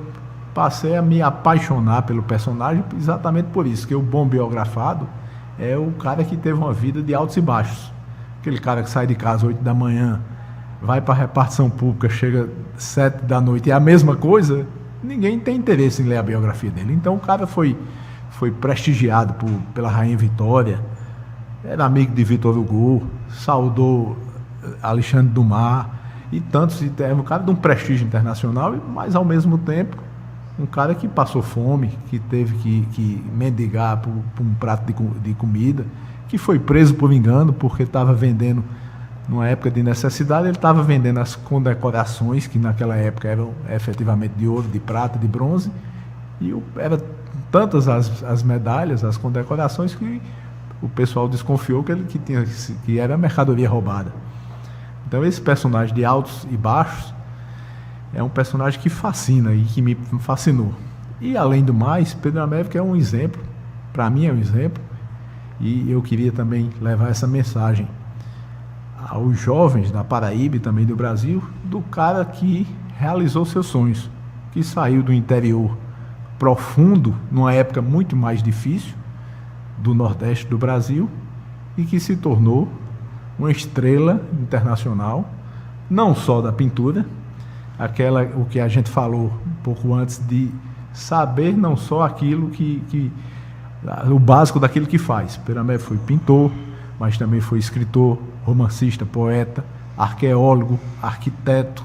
passei a me apaixonar pelo personagem exatamente por isso, que o bom biografado é o cara que teve uma vida de altos e baixos. Aquele cara que sai de casa 8 da manhã, vai para a repartição pública, chega 7 da noite, é a mesma coisa, ninguém tem interesse em ler a biografia dele. Então o cara foi prestigiado pela Rainha Vitória, era amigo de Victor Hugo, saudou Alexandre Dumas e tantos, um cara de um prestígio internacional, mas ao mesmo tempo um cara que passou fome, que teve que mendigar por um prato de comida, que foi preso por engano, porque estava vendendo, numa época de necessidade, ele estava vendendo as condecorações, que naquela época eram efetivamente de ouro, de prata, de bronze, e era tantas as medalhas, as condecorações, que o pessoal desconfiou que era mercadoria roubada. Então esse personagem de altos e baixos é um personagem que fascina e que me fascinou. E além do mais, Pedro Américo é um exemplo, para mim é um exemplo, e eu queria também levar essa mensagem aos jovens da Paraíba e também do Brasil, do cara que realizou seus sonhos, que saiu do interior profundo, numa época muito mais difícil, do Nordeste do Brasil, e que se tornou uma estrela internacional, não só da pintura, o que a gente falou um pouco antes, de saber não só aquilo o básico daquilo que faz. Peramed foi pintor, mas também foi escritor, romancista, poeta, arqueólogo, arquiteto.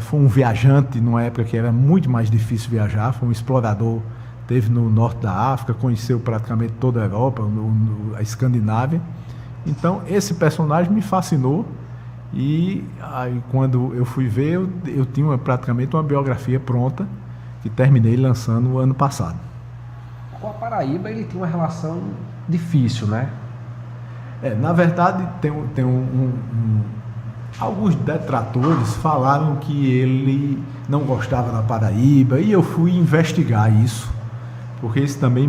Foi um viajante numa época que era muito mais difícil viajar, foi um explorador, esteve no norte da África, conheceu praticamente toda a Europa, a Escandinávia. Então esse personagem me fascinou, e aí, quando eu fui ver, eu tinha praticamente uma biografia pronta, que terminei lançando o ano passado. Com a Paraíba ele tem uma relação difícil, né? Na verdade, alguns detratores falaram que ele não gostava da Paraíba, e eu fui investigar isso, porque isso também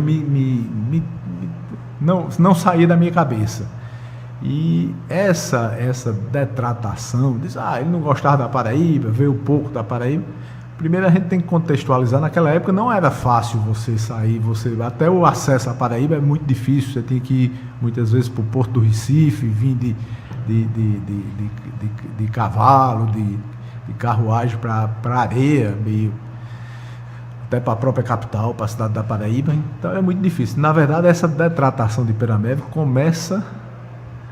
não saía da minha cabeça. E essa detratação, diz, ele não gostava da Paraíba, veio pouco da Paraíba. Primeiro a gente tem que contextualizar, naquela época não era fácil você sair, até o acesso à Paraíba é muito difícil, você tem que ir muitas vezes para o Porto do Recife, vir de cavalo, de carruagem para areia, até para a própria capital, para a cidade da Paraíba. Então é muito difícil. Na verdade, essa detratação de Peramed começa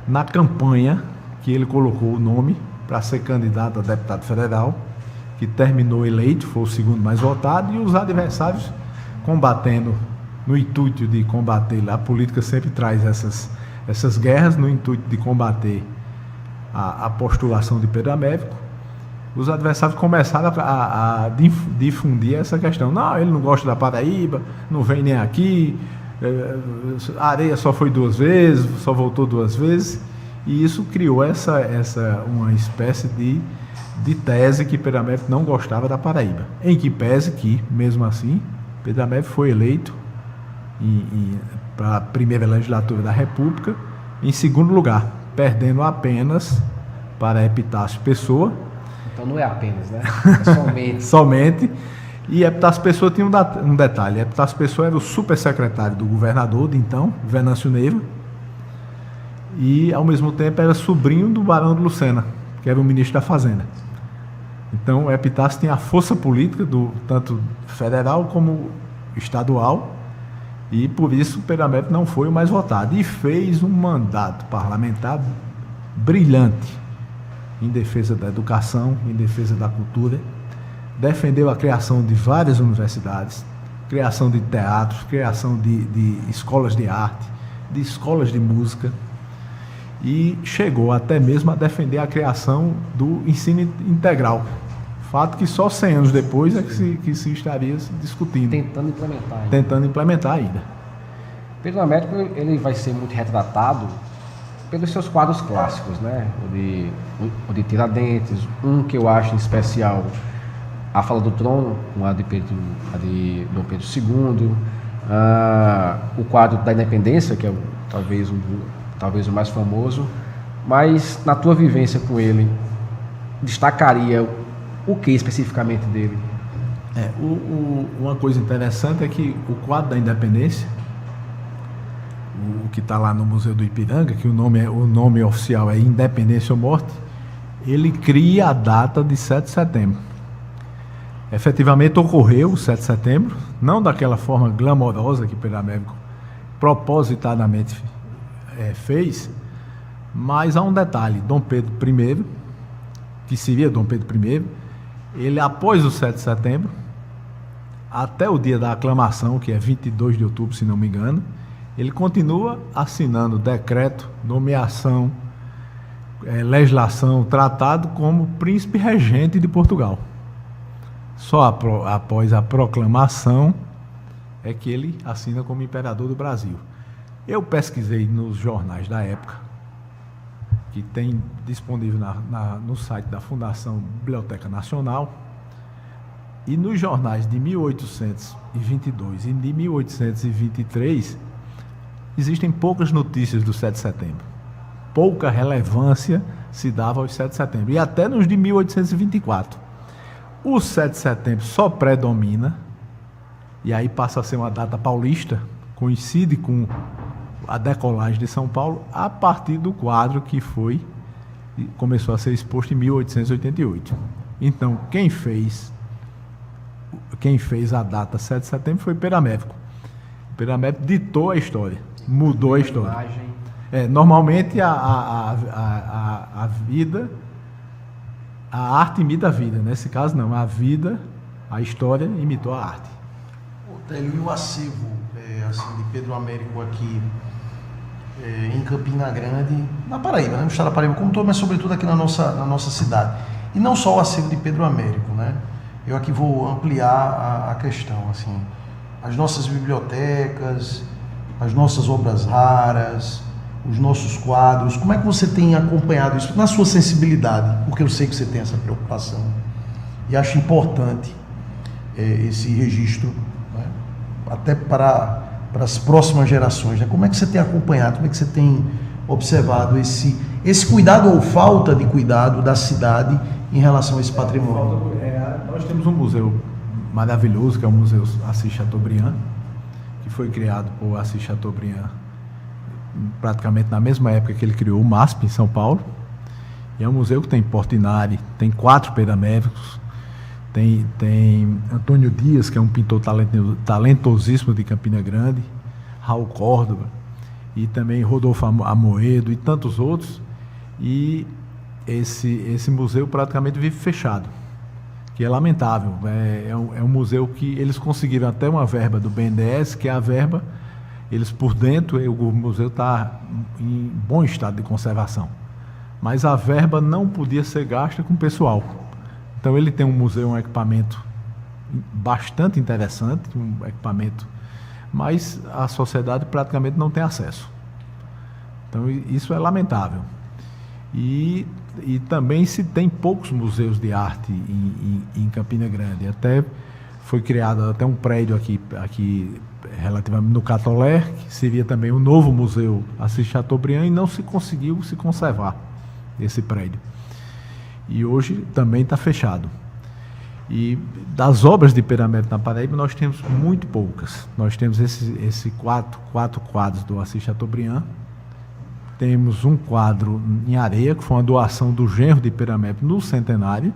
na campanha que ele colocou o nome para ser candidato a deputado federal, que terminou eleito, foi o segundo mais votado, e os adversários combatendo, no intuito de combater, a política sempre traz essas guerras, no intuito de combater a postulação de Pedro Américo. Os adversários começaram a difundir essa questão. Não, ele não gosta da Paraíba, não vem nem aqui, a areia só foi 2 vezes, só voltou 2 vezes, e isso criou uma espécie de tese que Pedro Américo não gostava da Paraíba, em que pese que, mesmo assim, Pedro Américo foi eleito para a primeira legislatura da República em segundo lugar, perdendo apenas para Epitácio Pessoa. Então não é apenas, né? É somente. Somente. E Epitácio Pessoa tinha um detalhe. Epitácio Pessoa era o supersecretário do governador de então, Venâncio Neiva, e ao mesmo tempo era sobrinho do Barão de Lucena, que era o ministro da Fazenda. Então Epitácio tinha a força política, tanto federal como estadual, e por isso Pedro Américo não foi o mais votado. E fez um mandato parlamentar brilhante em defesa da educação, em defesa da cultura. Defendeu a criação de várias universidades, criação de teatros, criação de escolas de arte, de escolas de música, e chegou até mesmo a defender a criação do ensino integral. Fato que só 100 anos depois é que se estaria discutindo. Tentando implementar ainda. Pedro Américo, ele vai ser muito retratado pelos seus quadros clássicos, né? O de Tiradentes, um que eu acho em especial, A Fala do Trono, a de Dom Pedro II, o quadro da Independência, que é talvez o mais famoso. Mas na tua vivência com ele, destacaria o que especificamente dele? Uma coisa interessante é que o quadro da Independência, o que está lá no Museu do Ipiranga, que o nome oficial é Independência ou Morte, ele cria a data de 7 de setembro. Efetivamente ocorreu o 7 de setembro, não daquela forma glamourosa que Pedro Américo propositadamente fez, mas há um detalhe: Dom Pedro I, que seria Dom Pedro I, ele após o 7 de setembro, até o dia da aclamação, que é 22 de outubro, se não me engano, ele continua assinando decreto, nomeação, legislação, tratado como príncipe regente de Portugal. Só após a proclamação é que ele assina como imperador do Brasil. Eu pesquisei nos jornais da época, que tem disponível no site da Fundação Biblioteca Nacional, e nos jornais de 1822 e de 1823 existem poucas notícias do 7 de setembro. Pouca relevância se dava aos 7 de setembro. E até nos de 1824. O 7 de setembro só predomina, e aí passa a ser uma data paulista, coincide com a decolagem de São Paulo, a partir do quadro que começou a ser exposto em 1888. Então, quem fez a data 7 de setembro foi Peramérico. Peramérico ditou a história, mudou a história. Normalmente a vida, a arte imita a vida. Nesse caso não, a história imitou a arte. E o acervo assim, de Pedro Américo aqui em Campina Grande, na Paraíba, né? No estado da Paraíba como todo, mas sobretudo aqui na nossa cidade. E não só o acervo de Pedro Américo, né? Eu aqui vou ampliar a questão, assim, as nossas bibliotecas, as nossas obras raras, os nossos quadros. Como é que você tem acompanhado isso na sua sensibilidade? Porque eu sei que você tem essa preocupação e acho importante esse registro, né? Até para as próximas gerações, né? Como é que você tem acompanhado, como é que você tem observado esse cuidado ou falta de cuidado da cidade em relação a esse patrimônio? Nós temos um museu maravilhoso, que é o Museu Assis Chateaubriand, que foi criado por Assis Chateaubriand praticamente na mesma época que ele criou o MASP em São Paulo. E é um museu que tem Portinari, tem 4 Peraméricos, tem Antônio Dias, que é um pintor talentosíssimo de Campina Grande, Raul Córdoba, e também Rodolfo Amoedo e tantos outros. E esse museu praticamente vive fechado, que é lamentável. É um museu que eles conseguiram até uma verba do BNDES, que é a verba, eles por dentro, o museu está em bom estado de conservação, mas a verba não podia ser gasta com pessoal. Então ele tem um museu, um equipamento bastante interessante, um equipamento, mas a sociedade praticamente não tem acesso. Então isso é lamentável. E também se tem poucos museus de arte em Campina Grande. Até foi criado até um prédio aqui relativamente no Catolé, que seria também um novo museu Assis Chateaubriand, e não se conseguiu se conservar esse prédio. E hoje também está fechado. E das obras de Peramérico na Paraíba nós temos muito poucas. Nós temos esse quatro quadros do Assis Chateaubriand. Temos um quadro em areia, que foi uma doação do genro de Peramérico no centenário,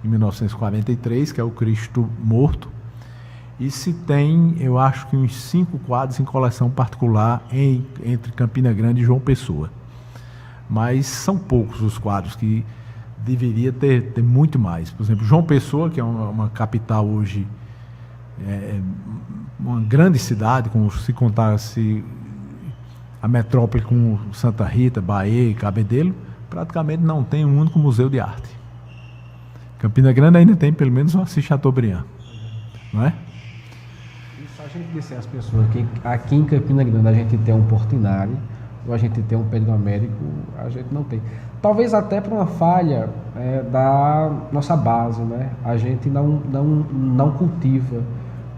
em 1943, que é o Cristo Morto. E se tem, eu acho que uns 5 quadros em coleção particular entre Campina Grande e João Pessoa. Mas são poucos os quadros, que deveria ter muito mais. Por exemplo, João Pessoa, que é uma capital hoje, uma grande cidade, como se contasse a metrópole com Santa Rita, Bahia e Cabedelo, praticamente não tem um único museu de arte. Campina Grande ainda tem pelo menos um Assis Chateaubriand, não é? Isso a gente disser às pessoas que aqui em Campina Grande a gente tem um Portinari, ou a gente tem um Pedro Américo, a gente não tem. Talvez até por uma falha da nossa base, né? A gente não cultiva,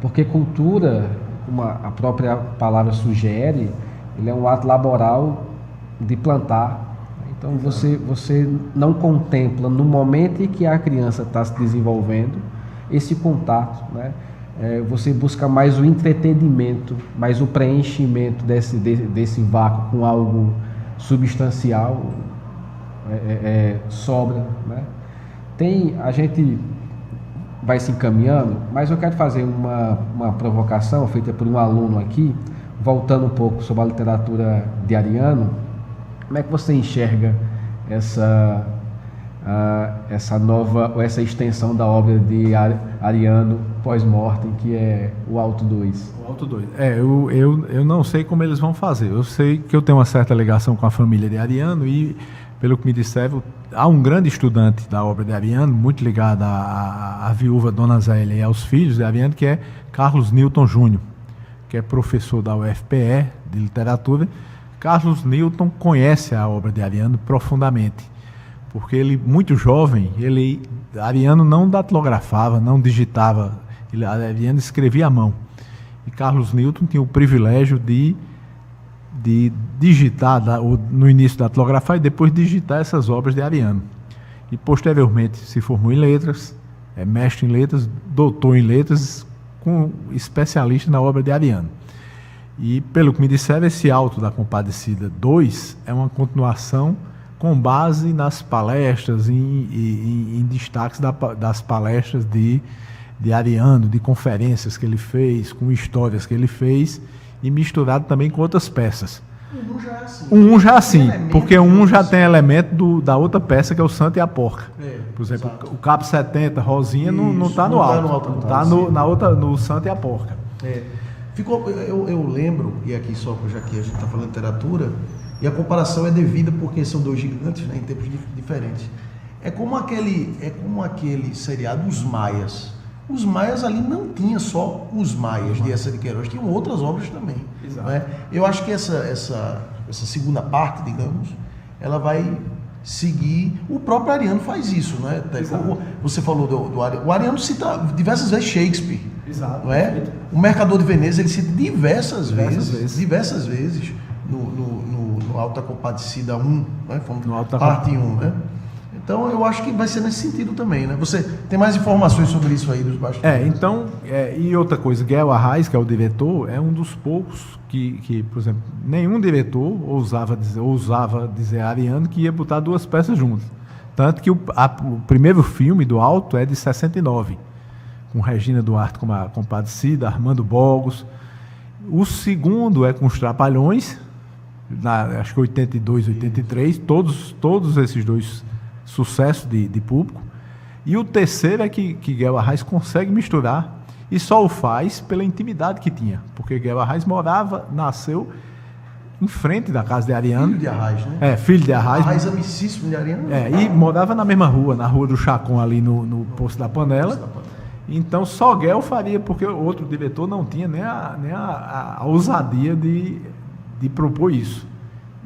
porque cultura, como a própria palavra sugere, ele é um ato laboral de plantar. Então você não contempla no momento em que a criança está se desenvolvendo esse contato, né? Você busca mais o entretenimento, mais o preenchimento desse vácuo com algo substancial, sobra, né? A gente vai se encaminhando, mas eu quero fazer uma provocação feita por um aluno aqui, voltando um pouco sobre a literatura de Ariano. Como é que você enxerga essa extensão da obra de Ariano pós-mortem, que é o Auto 2? O Auto 2. Eu não sei como eles vão fazer. Eu sei que eu tenho uma certa ligação com a família de Ariano e, pelo que me disseram, há um grande estudante da obra de Ariano, muito ligado à viúva Dona Zélia e aos filhos de Ariano, que é Carlos Newton Júnior, que é professor da UFPE de literatura. Carlos Newton conhece a obra de Ariano profundamente, porque ele, muito jovem, Ariano não datilografava, não digitava, Ariano escrevia à mão. E Carlos Newton tinha o privilégio de digitar, no início datilografar e depois digitar essas obras de Ariano. E posteriormente se formou em letras, é mestre em letras, doutor em letras, com especialista na obra de Ariano. E, pelo que me disseram, esse Auto da Compadecida 2 é uma continuação com base nas palestras, em destaques das palestras de Ariano, de conferências que ele fez, com histórias que ele fez, e misturado também com outras peças. O 1 já é assim, porque o 1 já tem elemento da outra peça, que é o Santo e a Porca. Por exemplo, o Cabo 70, Rosinha, não está no alto, está no Santo e a Porca. Eu lembro, e aqui só já que a gente está falando de literatura, e a comparação é devida porque são dois gigantes, né, em tempos diferentes. É como aquele seriado Os Maias. Os Maias ali não tinha só Os Maias de Eça de Queiroz, tinham outras obras também. Exato. Né? Eu acho que essa segunda parte, digamos, ela vai seguir. O próprio Ariano faz isso, né? Como você falou do Ariano. O Ariano cita diversas vezes Shakespeare. Exato. Não é? O Mercador de Veneza ele cita diversas vezes no Alta Compadecida 1, né? Parte 1, né? Então eu acho que vai ser nesse sentido também, né? Você tem mais informações sobre isso aí dos bastidores? E outra coisa, Guel Arraes, que é o diretor, é um dos poucos que, por exemplo, nenhum diretor ousava dizer a Ariano que ia botar duas peças juntas. Tanto que o primeiro filme do Alto é de 69, com Regina Duarte como a Compadecida, Armando Bogos. O segundo é com os Trapalhões, acho que 82, 83, todos esses dois sucesso de público. E o terceiro é que Guel Arraes consegue misturar, e só o faz pela intimidade que tinha, porque Guel Arraes nasceu em frente da casa de Ariano. Filho de Arraes, né? Filho de Arraes. Arraes amicíssimo de Ariano. E morava na mesma rua, na Rua do Chacon, ali no Poço da Panela. Então só Guel faria, porque o outro diretor não tinha nem a ousadia de propor isso.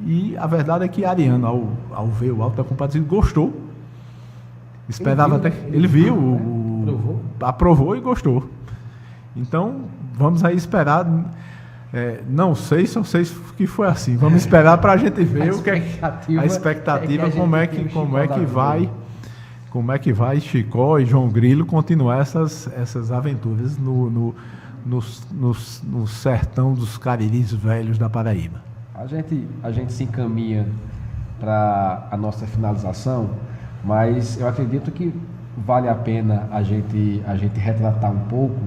E a verdade é que Ariano, ao ver o Alto da Compadecida, gostou. Esperava até que ele viu, aprovou e gostou. Então, vamos aí esperar. Não sei, só sei que foi assim. Vamos esperar para a gente ver a expectativa, como é que vai Chicó e João Grilo continuar essas aventuras no sertão dos Cariris velhos da Paraíba. A gente se encaminha para a nossa finalização, mas eu acredito que vale a pena a gente retratar um pouco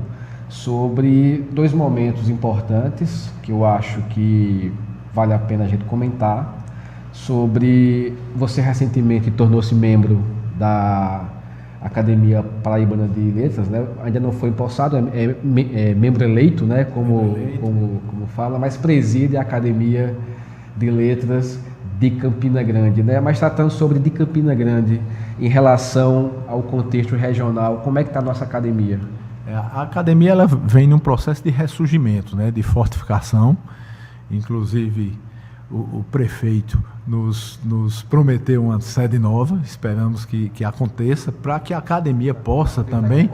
sobre dois momentos importantes que eu acho que vale a pena a gente comentar. Sobre você recentemente tornou-se membro da Academia Paraibana de Letras, né? Ainda não foi empossado, é membro eleito, né? Como fala, mas preside a Academia de Letras de Campina Grande, né? Mas tratando sobre de Campina Grande em relação ao contexto regional, como é que está a nossa academia? A academia ela vem num processo de ressurgimento, né? De fortificação. Inclusive o prefeito nos prometeu uma sede nova, esperamos que aconteça, para que a academia possa também.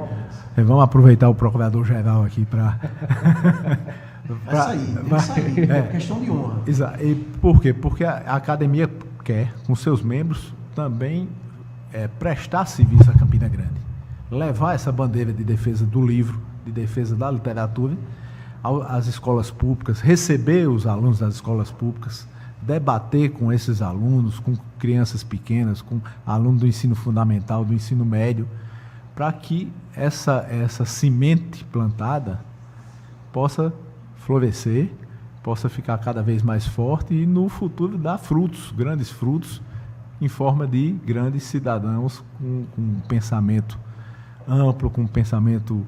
Vamos aproveitar o procurador-geral aqui para. Vai sair, é questão de honra. Exato. E por quê? Porque a academia quer, com seus membros, também prestar serviço a Campina Grande, levar essa bandeira de defesa do livro, de defesa da literatura, às escolas públicas, receber os alunos das escolas públicas, debater com esses alunos, com crianças pequenas, com alunos do ensino fundamental, do ensino médio, para que essa semente plantada possa florescer, possa ficar cada vez mais forte e no futuro dar frutos, grandes frutos, em forma de grandes cidadãos com um pensamento amplo, com um pensamento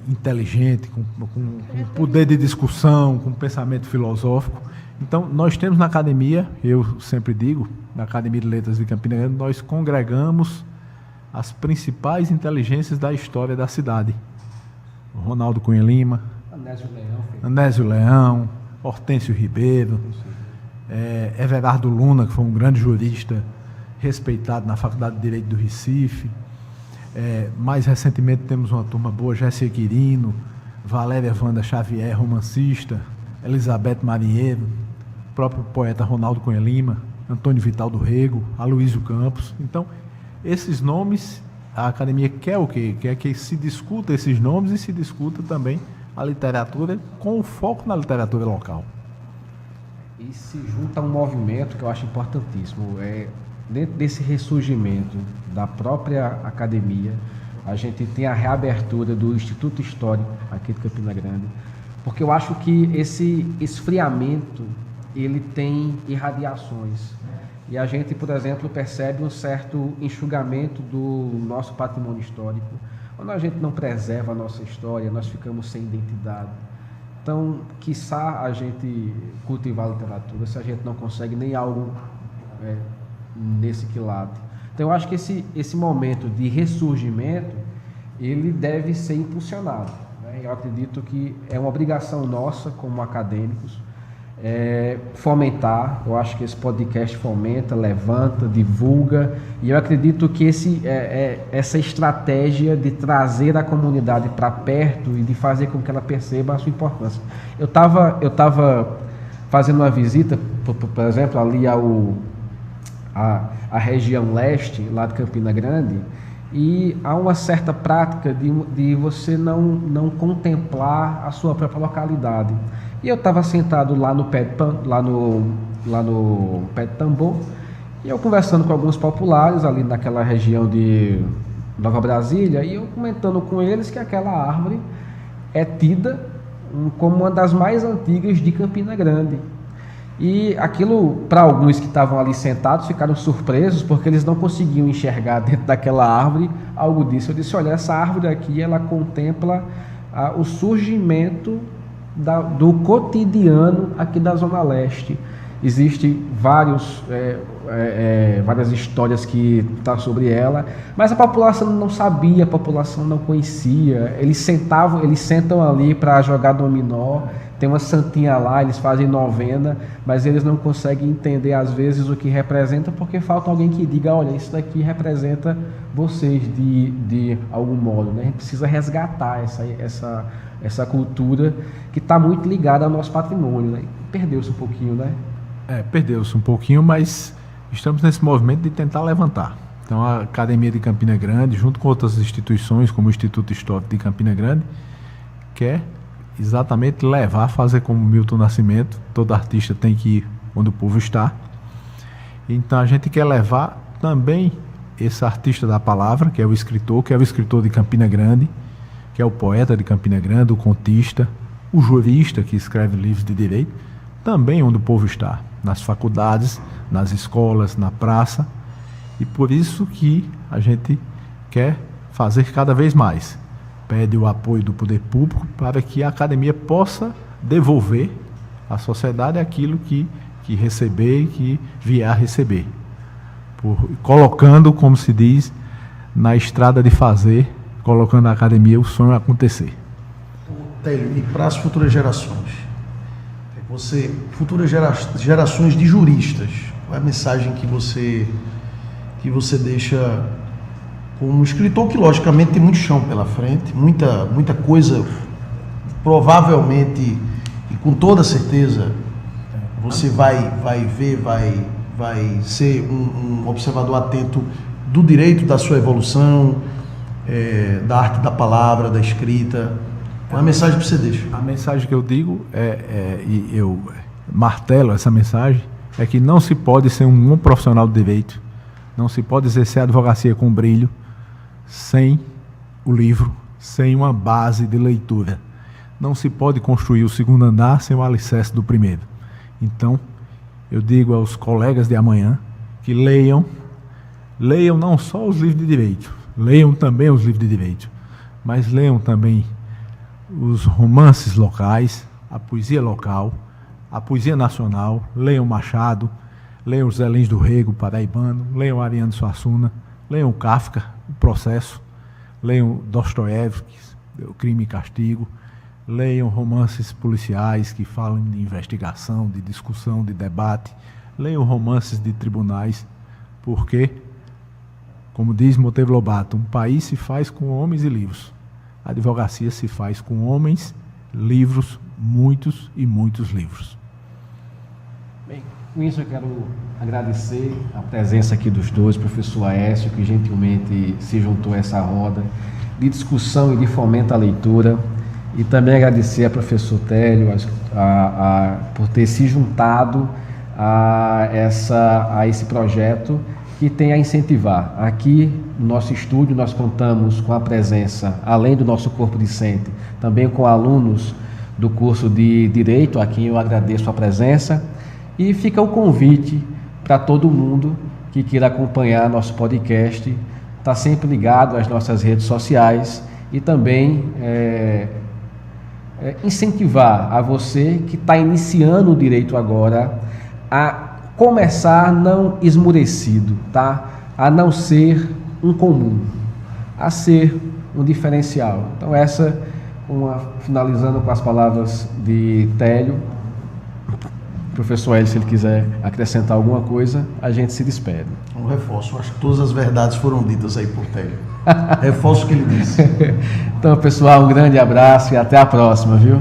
inteligente, com poder de discussão, com pensamento filosófico. Então, nós temos na academia, eu sempre digo, na Academia de Letras de Campina Grande, nós congregamos as principais inteligências da história da cidade. Ronaldo Cunha Lima, Anésio Leão, Hortêncio Ribeiro, Everardo Luna, que foi um grande jurista respeitado na Faculdade de Direito do Recife. Mais recentemente temos uma turma boa, Jéssica Quirino, Valéria Wanda Xavier, romancista, Elizabeth Marinheiro, o próprio poeta Ronaldo Cunha Lima, Antônio Vital do Rego, Aloysio Campos. Então, esses nomes, a academia quer o quê? Quer que se discuta esses nomes e se discuta também a literatura com o foco na literatura local. e se junta a um movimento que eu acho importantíssimo. Dentro desse ressurgimento da própria academia, a gente tem a reabertura do Instituto Histórico aqui de Campina Grande, porque eu acho que esse esfriamento ele tem irradiações. E a gente, por exemplo, percebe um certo enxugamento do nosso patrimônio histórico. Quando a gente não preserva a nossa história, nós ficamos sem identidade. Então, quiçá a gente cultivar a literatura se a gente não consegue nem algo nesse quilate. Então, eu acho que esse momento de ressurgimento, ele deve ser impulsionado, né? Eu acredito que é uma obrigação nossa, como acadêmicos, fomentar. Eu acho que esse podcast fomenta, levanta, divulga, e eu acredito que essa estratégia de trazer a comunidade para perto e de fazer com que ela perceba a sua importância. Eu tava fazendo uma visita, por exemplo, ali a região leste, lá de Campina Grande, e há uma certa prática de você não contemplar a sua própria localidade. E eu estava sentado lá no pé de tambor, e eu conversando com alguns populares ali naquela região de Nova Brasília, e eu comentando com eles que aquela árvore é tida como uma das mais antigas de Campina Grande. E aquilo, para alguns que estavam ali sentados, ficaram surpresos, porque eles não conseguiam enxergar dentro daquela árvore algo disso. Eu disse, olha, essa árvore aqui, ela contempla o surgimento do cotidiano aqui da Zona Leste. Existem várias histórias que estão sobre ela, mas a população não sabia, a população não conhecia. Eles sentam ali para jogar dominó, tem uma santinha lá, eles fazem novena, mas eles não conseguem entender às vezes o que representa, porque falta alguém que diga, olha, isso daqui representa vocês de algum modo, né? A gente precisa resgatar essa cultura que está muito ligada ao nosso patrimônio, né? Perdeu-se um pouquinho, né? Perdeu-se um pouquinho, mas estamos nesse movimento de tentar levantar. Então a Academia de Campina Grande, junto com outras instituições, como o Instituto Histórico de Campina Grande, quer exatamente fazer como Milton Nascimento, todo artista tem que ir onde o povo está. Então a gente quer levar também esse artista da palavra, que é o escritor de Campina Grande, que é o poeta de Campina Grande, o contista, o jurista que escreve livros de direito, também onde o povo está, nas faculdades, nas escolas, na praça. E por isso que a gente quer fazer cada vez mais. Pede o apoio do poder público para que a academia possa devolver à sociedade aquilo que receber e que vier a receber. Colocando, como se diz, na estrada de fazer, colocando a academia o sonho a acontecer. Télio, e para as futuras gerações? Futuras gerações de juristas, qual é a mensagem que você deixa como escritor, que logicamente tem muito chão pela frente, muita coisa, provavelmente e com toda certeza você vai ver, vai ser um observador atento do direito, da sua evolução, da arte da palavra, da escrita. Qual é a mensagem que você deixa? A mensagem que eu digo, e eu martelo essa mensagem, é que não se pode ser um bom profissional de direito, não se pode exercer a advocacia com brilho sem o livro, sem uma base de leitura. Não se pode construir o segundo andar sem o alicerce do primeiro. Então, eu digo aos colegas de amanhã que leiam não só os livros de direito, leiam também os livros de direito, mas leiam também os romances locais, a poesia local, a poesia nacional, leiam Machado, leiam os Zé Lins do Rego, paraibano, leiam Ariano Suassuna, leiam Kafka, O Processo, leiam Dostoiévski, O Crime e Castigo, leiam romances policiais que falam de investigação, de discussão, de debate, leiam romances de tribunais, porque, como diz Monteiro Lobato, um país se faz com homens e livros. A advocacia se faz com homens, livros, muitos e muitos livros. Bem, com isso eu quero agradecer a presença aqui dos dois, professor Aécio, que gentilmente se juntou a essa roda de discussão e de fomento à leitura. E também agradecer ao professor Télio por ter se juntado a esse projeto que tem a incentivar. Aqui no nosso estúdio nós contamos com a presença, além do nosso corpo discente, também com alunos do curso de Direito, a quem eu agradeço a presença, e fica o convite para todo mundo que queira acompanhar nosso podcast, está sempre ligado às nossas redes sociais e também incentivar a você que está iniciando o direito agora a começar não esmurecido, tá? A não ser um comum, a ser um diferencial. Então finalizando com as palavras de Télio, professor Hélio, se ele quiser acrescentar alguma coisa, a gente se despede. Um reforço, acho que todas as verdades foram ditas aí por Télio. Reforço o que ele disse. Então, pessoal, um grande abraço e até a próxima, viu?